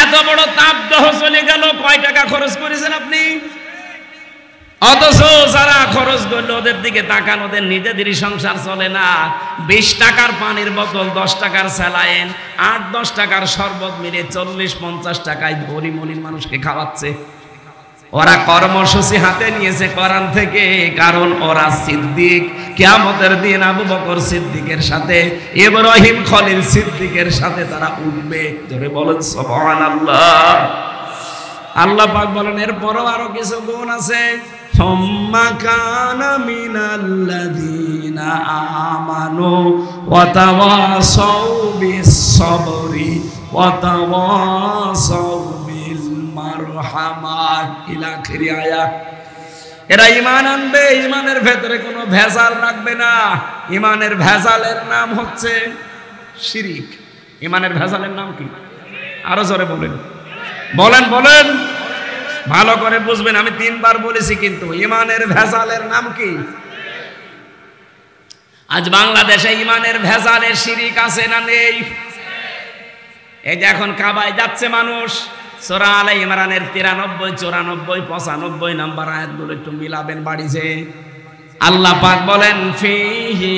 এত বড় তাপদাহ চলে গেল, কয় টাকা খরচ করেছেন আপনি? অথচ যারা খরচ করলো ওদের দিকে তাকান, ওদের নিজেদেরই সংসার চলে না। 20 টাকার পানির বোতল, 10 টাকার স্যালাইন, 8-10 টাকার শরবত মিলে 40-50 টাকায় ধনী মলিন মানুষকে খাওয়াচ্ছে। ওরা কর্মসূচি হাতে নিয়েছে কোরআন থেকে, কারণ ওরা সিদ্দিক। কিয়ামতের দিন আবু বকর সিদ্দিকের সাথে, ইব্রাহিম খলিল সিদ্দিকের সাথে তারা উঠবে। জোরে বলেন সুবহানাল্লাহ। আল্লাহ পাক বলেন এরপরও আরো কিছু গুণ আছে। সুম্মা কানা মিনাল্লাযীনা আমানু ওয়া তাওয়াসাউ বিস-সাবরি ওয়া তাওয়াসাউ বিল মারহামা ইলা আখির আয়াত। এরা ঈমান আনবে, ঈমানের ভেতরে কোনো ভেজাল রাখবে না। ঈমানের ভেজালের নাম হচ্ছে শিরিক। ঈমানের ভেজালের নাম কি? আরো জোরে বলেন, বলেন বলেন, ভালো করে বুঝবেন। আমি 3 বার বলেছি, কিন্তু ঈমানের ভেজালের নাম কি? আজ বাংলাদেশে ঈমানের ভেজালের শিরিক আছে না নেই? এই যে এখন কাবায় যাচ্ছে মানুষ, সূরা আলে ইমরানের 93, 94, 95 নম্বর আয়াতগুলো একটু মিলাবেন বাড়িতে। আল্লাহ পাক বলেন ফিহি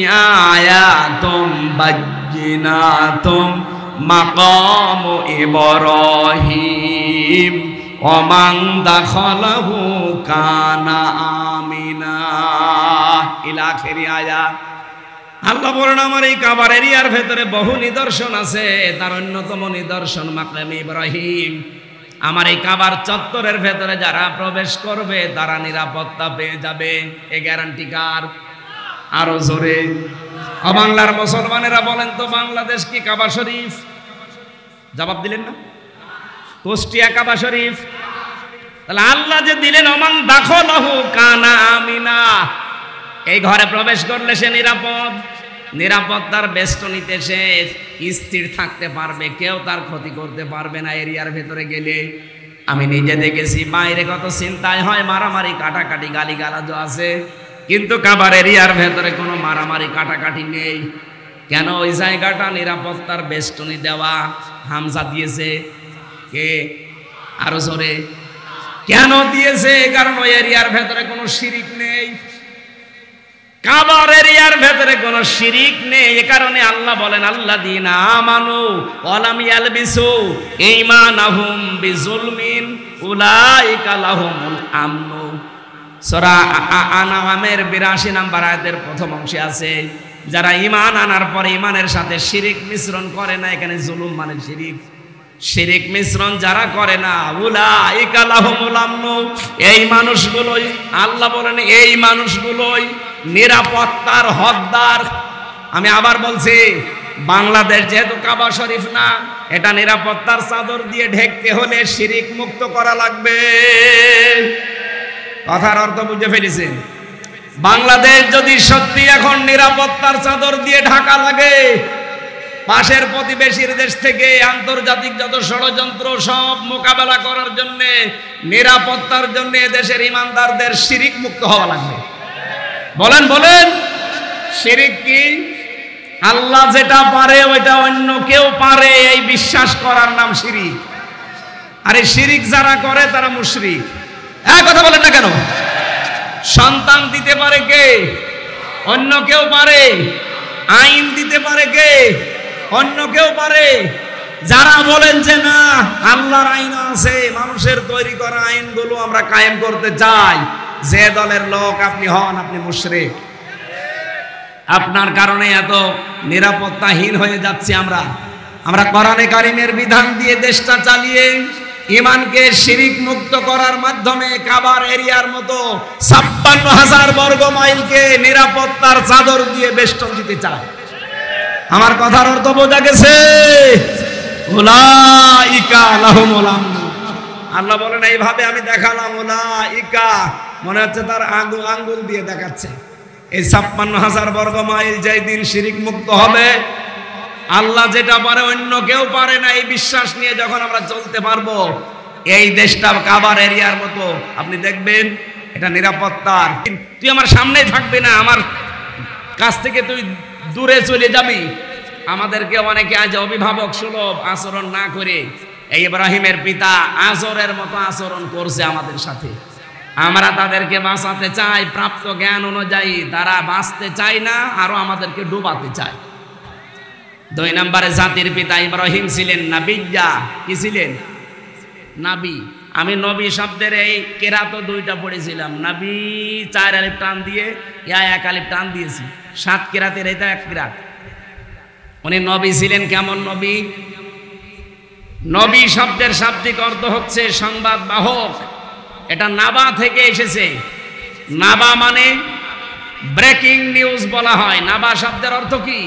আয়াতুম বাজ্জিনাতুম মাকামু ইব্রাহিম ওয়া মান দাখালাহু কানা আমিনা ইলা আখির আয়াত। আল্লাহ বলেন আমার এই কাবার এরিয়ার ভেতরে বহু নিদর্শন আছে, তার অন্যতম নিদর্শন মাকামে ইব্রাহিম। আমার এই কাবার চত্বরের ভেতরে যারা প্রবেশ করবে তারা নিরাপত্তা পেয়ে যাবে। এ গ্যারান্টি কার? আরো জোরে। বাংলার মুসলমানেরা বলেন তো, বাংলাদেশ কি কাবা শরীফ? জবাব দিলেন না। কুষ্টিয়া কাবা শরীফ। তাহলে আল্লাহ যে দিলেন ওমান দাখালাহু কানা আমিনা, এই ঘরে প্রবেশ করলে সে নিরাপদ। নিরাপত্তার বেষ্টনীতে সে স্থির থাকতে পারবে, কেউ তার ক্ষতি করতে পারবে না এরিয়ার ভেতরে গেলে। আমি নিজে দেখেছি বাইরে কত চিন্তায় হয়, মারামারি কাটাকাটি গালিগালাজও আছে, কিন্তু কাবার এরিয়ার ভেতরে কোনো মারামারি কাটাকাটি নেই। কেন? ওই জায়গাটা নিরাপত্তার বেষ্টনী দেওয়া। হামজা দিয়েছে কে? আরো জোরে। কেন দিয়েছে? কারণ ওই এরিয়ার ভেতরে কোনো শিরিক নেই। কাবার এরিয়ার ভেতরে কোনো শিরিক নেই। এ কারণে আল্লাহ বলেন আল্লাযীনা আমানু ওয়া লাম ইয়ালবিসু ঈমানাহুম বিজুলমিন উলাইকা লাহুমুল আমনু। সূরা আনআমের ৮২ নম্বর আয়াতের প্রথম অংশে আছে, যারা ঈমান আনার পরে ঈমানের সাথে শিরিক মিশ্রণ করে না, এখানে জুলুম মানে শিরিক, শিরিক মিশ্রণ যারা করে না, উলাইকা লাহুমুল আমনু, এই মানুষগুলোই আল্লাহ বলেন এই মানুষগুলোই নিরাপত্তার হকদার। আমি আবার বলছি, বাংলাদেশ যেহেতু কাবা শরীফ না, এটা নিরাপত্তার চাদর দিয়ে ঢেকতে হলে শিরিক মুক্ত করা লাগবে। কথার অর্থ বুঝে ফেলেছেন? বাংলাদেশ যদি সত্যি এখন নিরাপত্তার চাদর দিয়ে ঢাকা লাগে, পাশের প্রতিবেশীর দেশ থেকে আন্তর্জাতিক যত ষড়যন্ত্র সব মোকাবেলা করার জন্য, নিরাপত্তার জন্য দেশের ইমানদারদের শিরিক মুক্ত হওয়া লাগবে। বলেন বলেন, শিরিক কি? আল্লাহ যেটা পারে ওইটা অন্য কেউ পারে, এই বিশ্বাস করার নাম শিরিক। আর এই শিরিক যারা করে তারা মুশরিক। এক কথা বলেন না কেন? সন্তান দিতে পারে কে? অন্য কেউ পারে। আইন দিতে পারে কে? অন্য কেউ পারে। যারা বলেন যে না আল্লাহর আইন আছে, মানুষের তৈরি করা আইনগুলো আমরা কায়েম করতে চাই, যে দলের লোক আপনি হন, আপনি মুশরিক। আপনার কারণে এত নিরাপত্তাহীন হয়ে যাচ্ছে আমরা কোরআনে কারিমের বিধান দিয়ে দেশটা চালিয়ে ঈমানকে শিরিক মুক্ত করার মাধ্যমে কাবার এরিয়ার মতো ৫৬,০০০ বর্গ মাইলকে নিরাপত্তার চাদর দিয়ে বেষ্টন দিতে চায়। আমার কথার অর্থ বোঝা গেছে? উলাইকা লাহুমুল আমনু। আল্লাহ বলেন এইভাবে আমি দেখালাম, উলাইকা মনে হচ্ছে তার আঙ্গুল দিয়ে দেখাচ্ছে। এই ৫৬,০০০ বর্গ মাইল যেই দিন শিরিক মুক্ত হবে, আল্লাহ যেটা পারে অন্য কেউ পারে না, এই বিশ্বাস নিয়ে যখন আমরা চলতে পারবো, এই দেশটা কাবার এরিয়ার মতো আপনি দেখবেন এটা নিরাপত্তার। তুই আমার সামনেই থাকবি না, আমার কাছ থেকে তুই দূরে চলে যাবি। আমাদেরকে অনেকে আজ অভিভাবক সুলভ আচরণ না করে এই ইব্রাহিমের পিতা আজরের মতো আচরণ করছে আমাদের সাথে। আমরা তাদেরকে বাঁচাতে চাই প্রাপ্ত জ্ঞান অনুযায়ী, তারা বাঁচতে চায় না, আরো আমাদেরকে ডুবাতে চায়। ২ নম্বরে জাতির পিতা ইব্রাহিম ছিলেন নাবিয়্যা। কি ছিলেন? নাবি। আমি নবী শব্দের এই কেরাত ২টা পড়েছিলাম, নবী ৪ আলিফ টান দিয়ে, ইয়া ১ আলিফ টান দিয়েছি। ৭ কেরাতের এটা ১ কেরাত। উনি নবী ছিলেন। কেমন নবী? নবী শব্দের শাব্দিক অর্থ হচ্ছে সংবাদ বাহক। এটা নাবা থেকে এসেছে। নাবা মানে ব্রেকিং নিউজ বলা হয়। নাবা শব্দের অর্থ কি?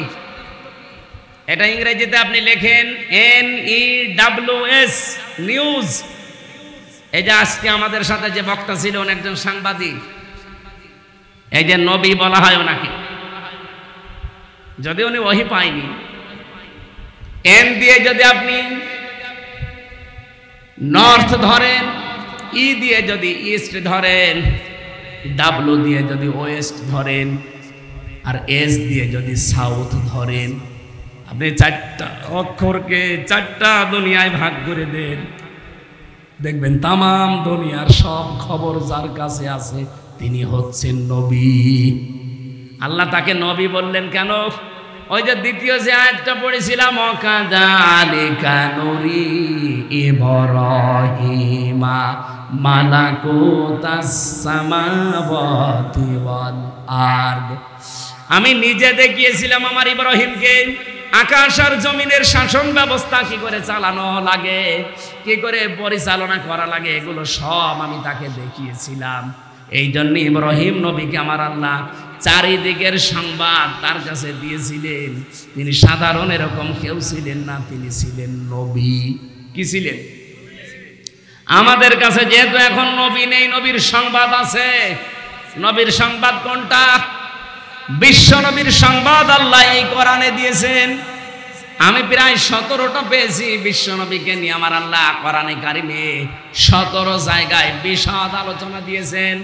এটা ইংরেজিতে আপনি লেখেন NEWS, নিউজ। এই যে আজকে আমাদের সাথে যে বক্তা ছিল উনি একজন সাংবাদিক, এই যে নবী বলা হয় ওনাকে, যদি উনি ওহী পায়নি। এন দিয়ে যদি আপনি নর্থ ধরেন, ই দিয়ে যদি ইস্ট ধরেন, ডাব্লু দিয়ে যদি ওয়েস্ট ধরেন, আর এস দিয়ে যদি সাউথ ধরেন, আপনি ৪টা অক্ষরকে ৪টা দুনিয়ায় ভাগ করে দেন, দেখবেন তামাম দুনিয়ার সব খবর যার কাছে আছে তিনি হচ্ছেন নবী। আল্লাহ তাকে নবী বললেন কেন? ওই যে দ্বিতীয় যে আয়াতটা পড়েছিলাম, ওয়াকাযালিকা নুরি ইব্রাহিমা মালাকুতাস সামাওয়াতি ওয়াল আরদ। আমি নিজে দেখিয়েছিলাম আমার ইব্রাহিমকে আকাশ আর জমিনের শাসন ব্যবস্থা কি করে চালানো লাগে, কি করে পরিচালনা করা লাগে, এগুলো সব আমি তাকে দেখিয়েছিলাম। এই জন্য ইব্রাহিম নবীকে আমার আল্লাহ চারিদিকের সংবাদ তার কাছে দিয়েছিলেন। তিনি সাধারণ এরকম কেউ ছিলেন না, তিনি ছিলেন নবী। কি ছিলেন? আমাদের কাছে যেহেতু এখন নবী নেই, নবীর সংবাদ আছে। নবীর সংবাদ কোনটা? বিশ্ব নবীর সংবাদ আল্লাহ এই কোরআনে দিয়েছেন। আমি প্রায় 17টা পেয়েছি বিশ্ব নবীকে নিয়ে আমার আল্লাহ কোরআনে কারিমে। 17 জায়গায় বিশদ আলোচনা দিয়েছেন,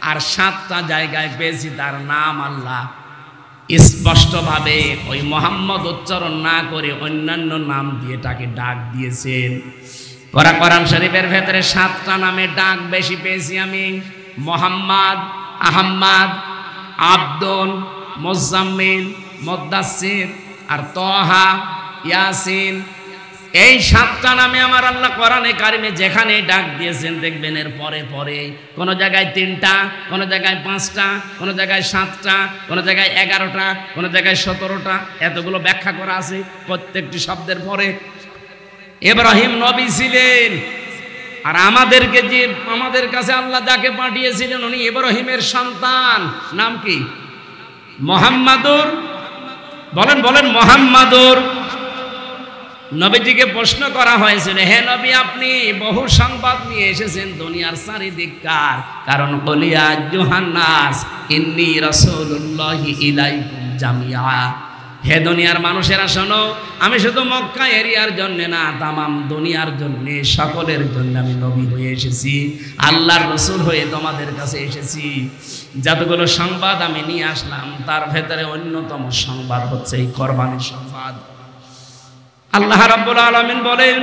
আর 7টা জায়গায় পেয়েছি তার নাম আল্লাহ স্পষ্টভাবে ওই মোহাম্মদ উচ্চারণ না করে অন্যান্য নাম দিয়ে তাকে ডাক দিয়েছেন। কোরআন শরীফের ভেতরে 7টা নামে ডাক বেশি পেয়েছি আমি। মোহাম্মদ, আহম্মদ, আব্দুল, মুজাম্মিল, মুদ্দাসসির আর তহা, ইয়াসিন, এই 7টা নামে আমার আল্লাহ কোরআনে কারিমে যেখানে ডাক দিয়েছেন দেখবেন এর পরে পরে কোন জায়গায় 3টা, কোন জায়গায় 5টা, কোন জায়গায় 7টা, কোন জায়গায় 11টা, কোন জায়গায় 17টা, এতগুলো ব্যাখ্যা করা আছে প্রত্যেকটি শব্দের পরে। ইব্রাহিম নবী ছিলেন, আর আমাদের কাছে আল্লাহ যাকে পাঠিয়েছিলেন উনি ইব্রাহিমের সন্তান। নাম কি? মুহাম্মাদুর। বলেন বলেন মুহাম্মাদুর। নবীজিকে প্রশ্ন করা হয়েছিল, হে নবী আপনি বহু সংবাদ নিয়ে এসেছেন দুনিয়ার চারিদিককার, কারণ বলিয়া জোহান্নাস ইন্নী রাসূলুল্লাহি ইলাইকুম জামিআ। হে দুনিয়ার মানুষেরা শোনো, আমি শুধু মক্কা এরিয়ার জন্য না, তামাম দুনিয়ার জন্য, সকলের জন্য আমি নবী হয়ে এসেছি, আল্লাহর রাসূল হয়ে তোমাদের কাছে এসেছি। যতগুলো সংবাদ আমি নিয়ে আসলাম তার ভেতরে অন্যতম সংবাদ হচ্ছে এই কোরবানির সংবাদ। আল্লাহ রাব্বুল আলামিন বলেন,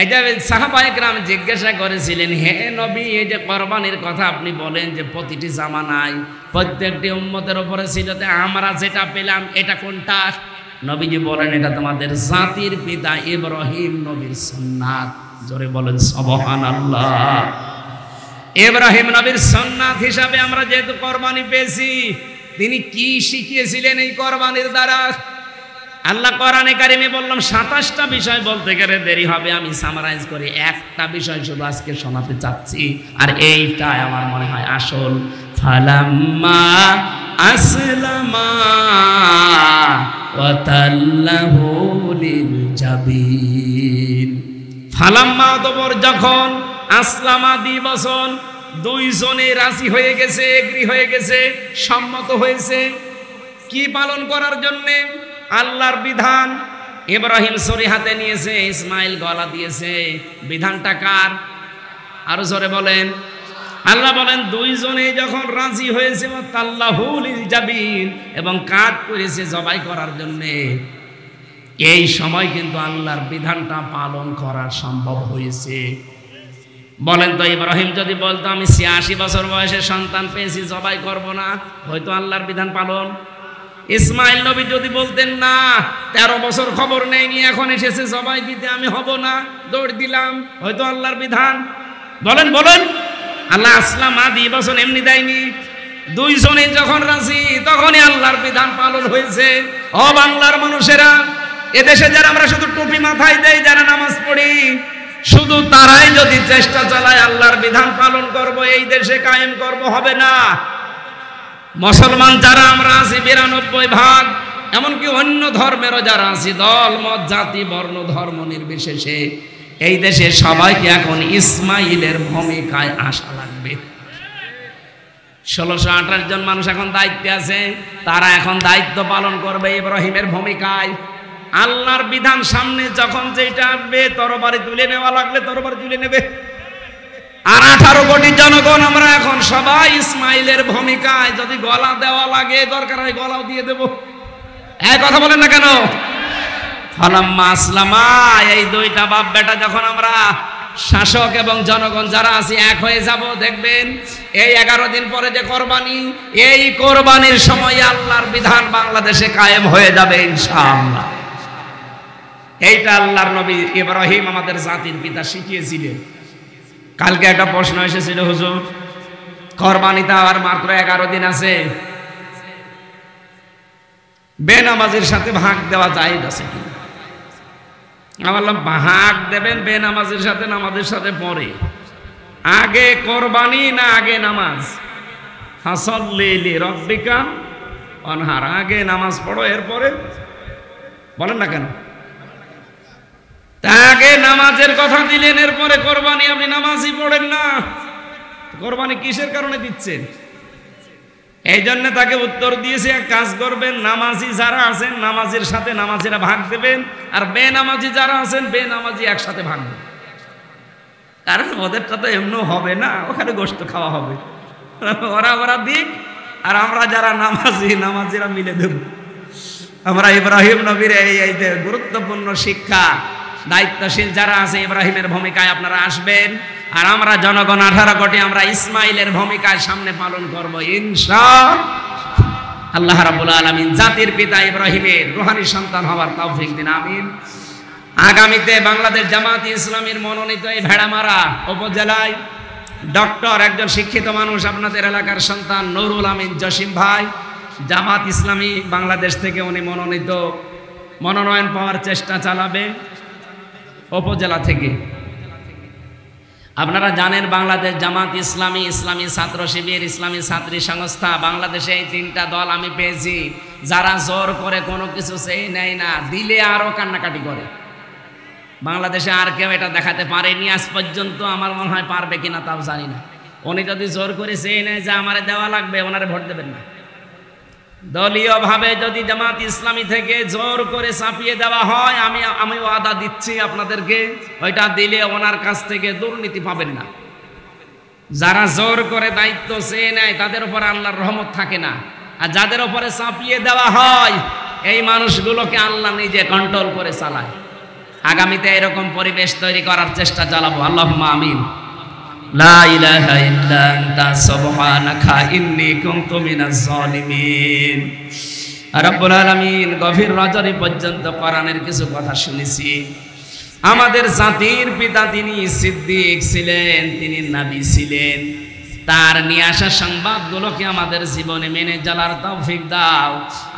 এই যে সাহাবায়ে কেরাম জিজ্ঞাসা করেছিলেন, হে নবী এই যে কোরবানির কথা আপনি বলেন যে প্রতিটি জামানায় প্রত্যেকটি উম্মতের উপরে ছিল, আমরা যেটা পেলাম এটা কোনটা? নবীজি বলেন, এটা তোমাদের জাতির পিতা ইব্রাহিম নবীর সুন্নাত। জোরে বলেন সুবহানাল্লাহ। ইব্রাহিম নবীর সুন্নাত হিসাবে আমরা যেহেতু কোরবানি পেয়েছি, তিনি কি শিখিয়েছিলেন এই কোরবানির দ্বারা? আল্লাহ কোরআনে কারিমে বললাম 27টা বিষয় বলতে গেলে দেরি হবে, আমি সামারাইজ করি একটা বিষয় শুধু আজকে শোনাতে চাচ্ছি, আর এইটাই আমার মনে হয় আসল। ফালাম্মা আসলামা ওয়া তাল্লাহু লিল জাবিন। ফালাম্মা অতঃপর যখন, আসলামা দ্বিবচন, দুইজনে রাজি হয়ে গেছে, এগ্রি হয়ে গেছে, সম্মত হয়েছে কি পালন করার জন্যে? আল্লাহর বিধান। ইব্রাহিম ছুরি হাতে নিয়েছে, ইসমাইল গলা দিয়েছে। বিধানটা কার? আরো জোরে বলেন। আল্লাহ বলেন দুইজনে যখন রাজি হয়েছে, তাল্লাহু লিল জাবিন, এবং কাজ করেছে জবাই করার জন্য, এই সময় কিন্তু আল্লাহর বিধানটা পালন করা সম্ভব হয়েছে। বলেন তো ইব্রাহিম যদি বলতো আমি 86 বছর বয়সে সন্তান পেয়েছি, জবাই করব না, হয়তো আল্লাহর বিধান পালন? ইসমাইল নবী যদি বলতেন না 13 বছর খবর নেয়নি, এখন এসেছে জবাই দিতে, আমি হব না, দৌড় দিলাম, হয়তো আল্লাহর বিধান? বলেন বলেন। আল্লাহ আসলাম আদি বছর এমনি দেয়নি, দুইজনে যখন রাজি তখনই আল্লাহর বিধান পালন হয়েছে। ও বাংলার মানুষেরা, এদেশে যারা আমরা শুধু টুপি মাথায় দেই, যারা নামাজ পড়ি, শুধু তারাই যদি চেষ্টা চালায় আল্লাহর বিধান পালন করব, এই দেশে কায়েম করব, হবে না। মুসলমান যারা আমরা আছি 92%, এমনকি অন্য ধর্মেরও যারা আছি, দল মত জাতি বর্ণ ধর্ম নির্বিশেষে, এই দেশে সবাইকে এখন ইসমাইলের ভূমিকায় আসা লাগবে। 1628 জন মানুষ এখন দায়িত্বে আছে, তারা এখন দায়িত্ব পালন করবে ইব্রাহিমের ভূমিকায়। আল্লাহর বিধান সামনে যখন যেটা আসবে, তরবারি তুলে নেওয়া লাগলে তরবারি তুলে নেবে। আর 18 কোটি জনগণ আমরা এখন সবাই ইসমাইলের ভূমিকায়, যদি গলা দেওয়া লাগে দরকার হয় গলাও দিয়ে দেব। এই কথা বলেন না কেন? ফালাম্মা আসলামা, এই দুইটা বাপ বেটা যখন আমরা শাসক এবং জনগণ যারা আছি এক হয়ে যাব, দেখবেন এই 11 দিন পরে যে কোরবানি, এই কোরবানির সময় আল্লাহর বিধান বাংলাদেশে কায়েম হয়ে যাবে ইনশাআল্লাহ। এইটা আল্লাহর নবী ইব্রাহিম আমাদের জাতির পিতা শিখিয়েছিলেন। কালকে একটা প্রশ্ন এসেছিল, হুজুর কোরবানিতে আর মাত্র 11 দিন আছে, বেনামাজির সাথে ভাগ দেওয়া জায়েজ আছে কি? আমি বললাম ভাগ দেবেন বেনামাজির সাথে, নামাজের সাথে পরে, আগে কোরবানি না আগে নামাজ? ফাসাল্লি লিরাব্বিকা ওয়ানহার, আগে নামাজ পড়ো এরপরে। বলেন না কেন? আগে নামাজের কথা দিলেন, এরপরে কোরবানি, আপনি নামাজই পড়েন না, কোরবানি কিসের কারণে দিচ্ছেন? এই জন্য তাকে উত্তর দিয়েছে, এক কাজ করবেন, নামাজি যারা আছেন নামাজের সাথে নামাজিরা ভাগ দেবেন, আর বেনামাজি যারা আছেন বেনামাজি একসাথে ভাগ দেবেন। কারণ ওদেরটা তো এমনও হবে না, ওখানে গোশত খাওয়া হবে, ওরা দিক, আর আমরা যারা নামাজিরা মিলে দেব। আমরা ইব্রাহিম নবীর এই গুরুত্বপূর্ণ শিক্ষা দায়িত্বশীল যারা আছে ইব্রাহিমের ভূমিকায় আপনারা আসবেন, আর আমরা জনগণ 18 কোটি আমরা ইসমাইলের ভূমিকায় সামনে পালন করব ইনশাআল্লাহ। আল্লাহ রাব্বুল আলামিন জাতির পিতা ইব্রাহিমের রূহানি সন্তান হওয়ার তৌফিক দিন, আমিন। আগামীতে বাংলাদেশ জামাত ইসলামীর মনোনীত এই ভেড়ামারা উপজেলায় ডক্টর, একজন শিক্ষিত মানুষ, আপনাদের এলাকার সন্তান নুরুল আমিন জসিম ভাই, জামাত ইসলামী বাংলাদেশ থেকে উনি মনোনয়ন পাওয়ার চেষ্টা চালাবেন উপজেলা থেকে। আপনারা জানেন বাংলাদেশ জামাত ইসলামী, ইসলামী ছাত্র শিবির, ইসলামী ছাত্রী সংস্থা, বাংলাদেশে এই তিনটা দল আমি পেয়েছি যারা জোর করে কোনো কিছু চেয়ে নেয় না, দিলে আরো কান্নাকাটি করে। বাংলাদেশে আর কেউ এটা দেখাতে পারেনি আজ পর্যন্ত, আমার মনে হয় পারবে কিনা তাও জানি না। উনি যদি জোর করে চেয়ে নেয় যে আমারে দেওয়া লাগবে, ওনারে ভোট দেবেন না। দলীয়ভাবে যদি জামাত ইসলামী থেকে জোর করে চাপিয়ে দেওয়া হয়, আমি ওয়াদা দিচ্ছি আপনাদেরকে, ওইটা দিলে ওনার কাছ থেকে দুর্নীতি পাবেন না। যারা জোর করে দায়িত্ব চেয়ে নেয় তাদের উপর আল্লাহর রহমত থাকে না, আর যাদের উপরে চাপিয়ে দেওয়া হয় এই মানুষগুলোকে আল্লাহ নিজে কন্ট্রোল করে চালায়। আগামীতে এরকম পরিবেশ তৈরি করার চেষ্টা চালাবো, আল্লাহুম্মা আমিন। লা ইলাহা ইল্লা আনতা সুবহানাকা ইন্নী কুনতু মিনাজ জালিমিন। রব্বুল আলামিন, গভীর রজনী পর্যন্ত কোরআনের কিছু কথা শুনেছি। আমাদের জাতির পিতা তিনি সিদ্দিক ছিলেন, তিনি নবী ছিলেন, তার নিয়ে আসা সংবাদগুলোকে আমাদের জীবনে মেনে চলার তৌফিক দাও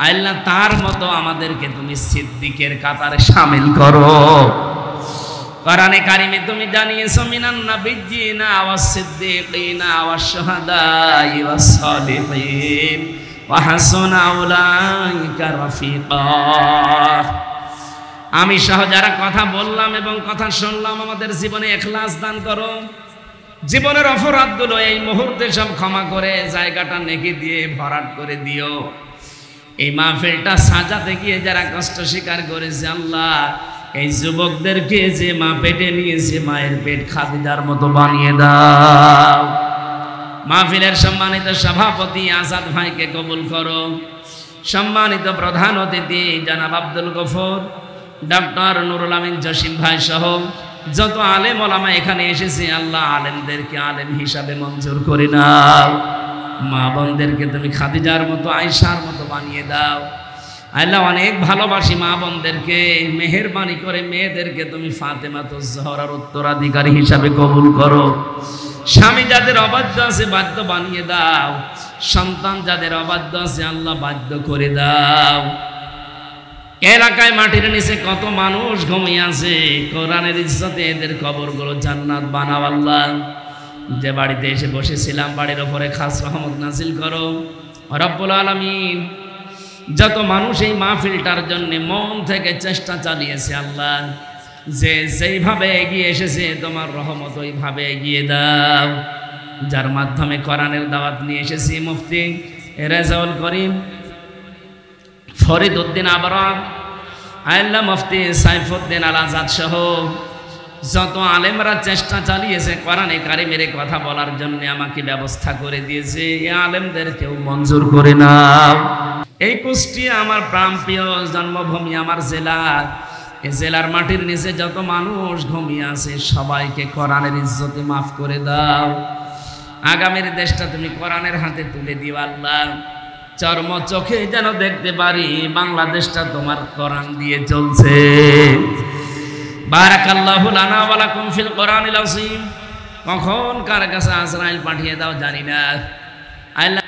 আল্লাহ। তার মতো আমাদেরকে তুমি সিদ্দিকের কাতারে শামিল করো। কোরআনে কারিমে তুমি জানিয়েছো মিনান নাবিয়্যিনা ওয়াস সিদ্দিকিনা ওয়াস শুহাদাই ওয়াস সালিহিন ওয়া হাসুনা উলাইকা রাফিকা। আমি সহ যারা কথা বললাম এবং কথা শুনলাম, আমাদের জীবনে ইখলাস দান করো। জীবনের অপরাধগুলো এই মুহূর্তে সব ক্ষমা করে জায়গাটা নেকি দিয়ে ভরাট করে দিও। এই মাহফিলটা সাজাতে গিয়ে যারা কষ্ট স্বীকার করেছে আল্লাহ, এই যুবকদেরকে যে মা পেটে নিয়েছে মায়ের পেট খাদিজার মতো বানিয়ে দাও। মাহফিলের সম্মানিত সভাপতি আজাদ ভাইকে কবুল করো। সম্মানিত প্রধান অতিথি জনাব আব্দুল গফর, ডক্টর নুরুল আমিন জসিম ভাই সহ যত আলেম ওলামা এখানে এসেছে আল্লাহ, আলেমদেরকে আলেম হিসাবে মঞ্জুর করে নাও। মা বোনদেরকে তুমি খাদিজার মতো আয়েশার মতো বানিয়ে দাও আল্লাহ। অনেক ভালোবাসি মা বোনদেরকে, মেহেরবানি করে মেয়েদেরকে তুমি ফাতেমাতুজ জহরার উত্তরাধিকারী হিসাবে কবুল করো। স্বামী যাদের অবাধ্য আছে বাধ্য বানিয়ে দাও, সন্তান যাদের অবাধ্য আছে আল্লাহ বাধ্য করে দাও। এলাকায় মাটির নিচে কত মানুষ ঘুমিয়ে আছে, কোরআনের ইজ্জতে এদের কবরগুলো জান্নাত বানাও আল্লাহ। যে বাড়িতে এসে বসেছিলাম বাড়ির ওপরে খাস রহমত নাজিল করো রব্বুল আলামিন। যত মানুষ এই মাহফিলটার জন্য মন থেকে চেষ্টা চালিয়েছে আল্লাহ, যে যেইভাবে এগিয়ে এসেছে তোমার রহমত ওইভাবে এগিয়ে দাও। যার মাধ্যমে কোরআনের দাওয়াত নিয়ে এসেছি মুফতি রেজাউল করিম ফরিদ উদ্দিন আবরার, আল্লাহ মুফতি সাইফুদ্দিন আল আজাদ সহ যত আলেমরা চেষ্টা চালিয়েছে কোরআনে কারিমের কথা বলার জন্য আমাকে ব্যবস্থা করে দিয়েছে, এই আলেমদেরকেও মঞ্জুর করে নাও। এই কুষ্টিয়া আমার প্রাণপ্রিয় জন্মভূমি, আমার জেলা, এই জেলার মাটির নিচে যত মানুষ ঘুমিয়ে আছে সবাইকে কোরআনের ইজ্জতে মাফ করে দাও। আগামীর দেশটা তুমি কোরআনের হাতে তুলে দিও আল্লাহ। চর্ম চোখে যেন দেখতে পারি বাংলাদেশটা তোমার কোরআন দিয়ে চলছে। বারাকাল্লাহু লানা ওয়া লাকুম ফিল কোরআনিল আযীম। কখন কার কাছে আজরাইল পাঠিয়ে দাও জানি না আল্লাহ।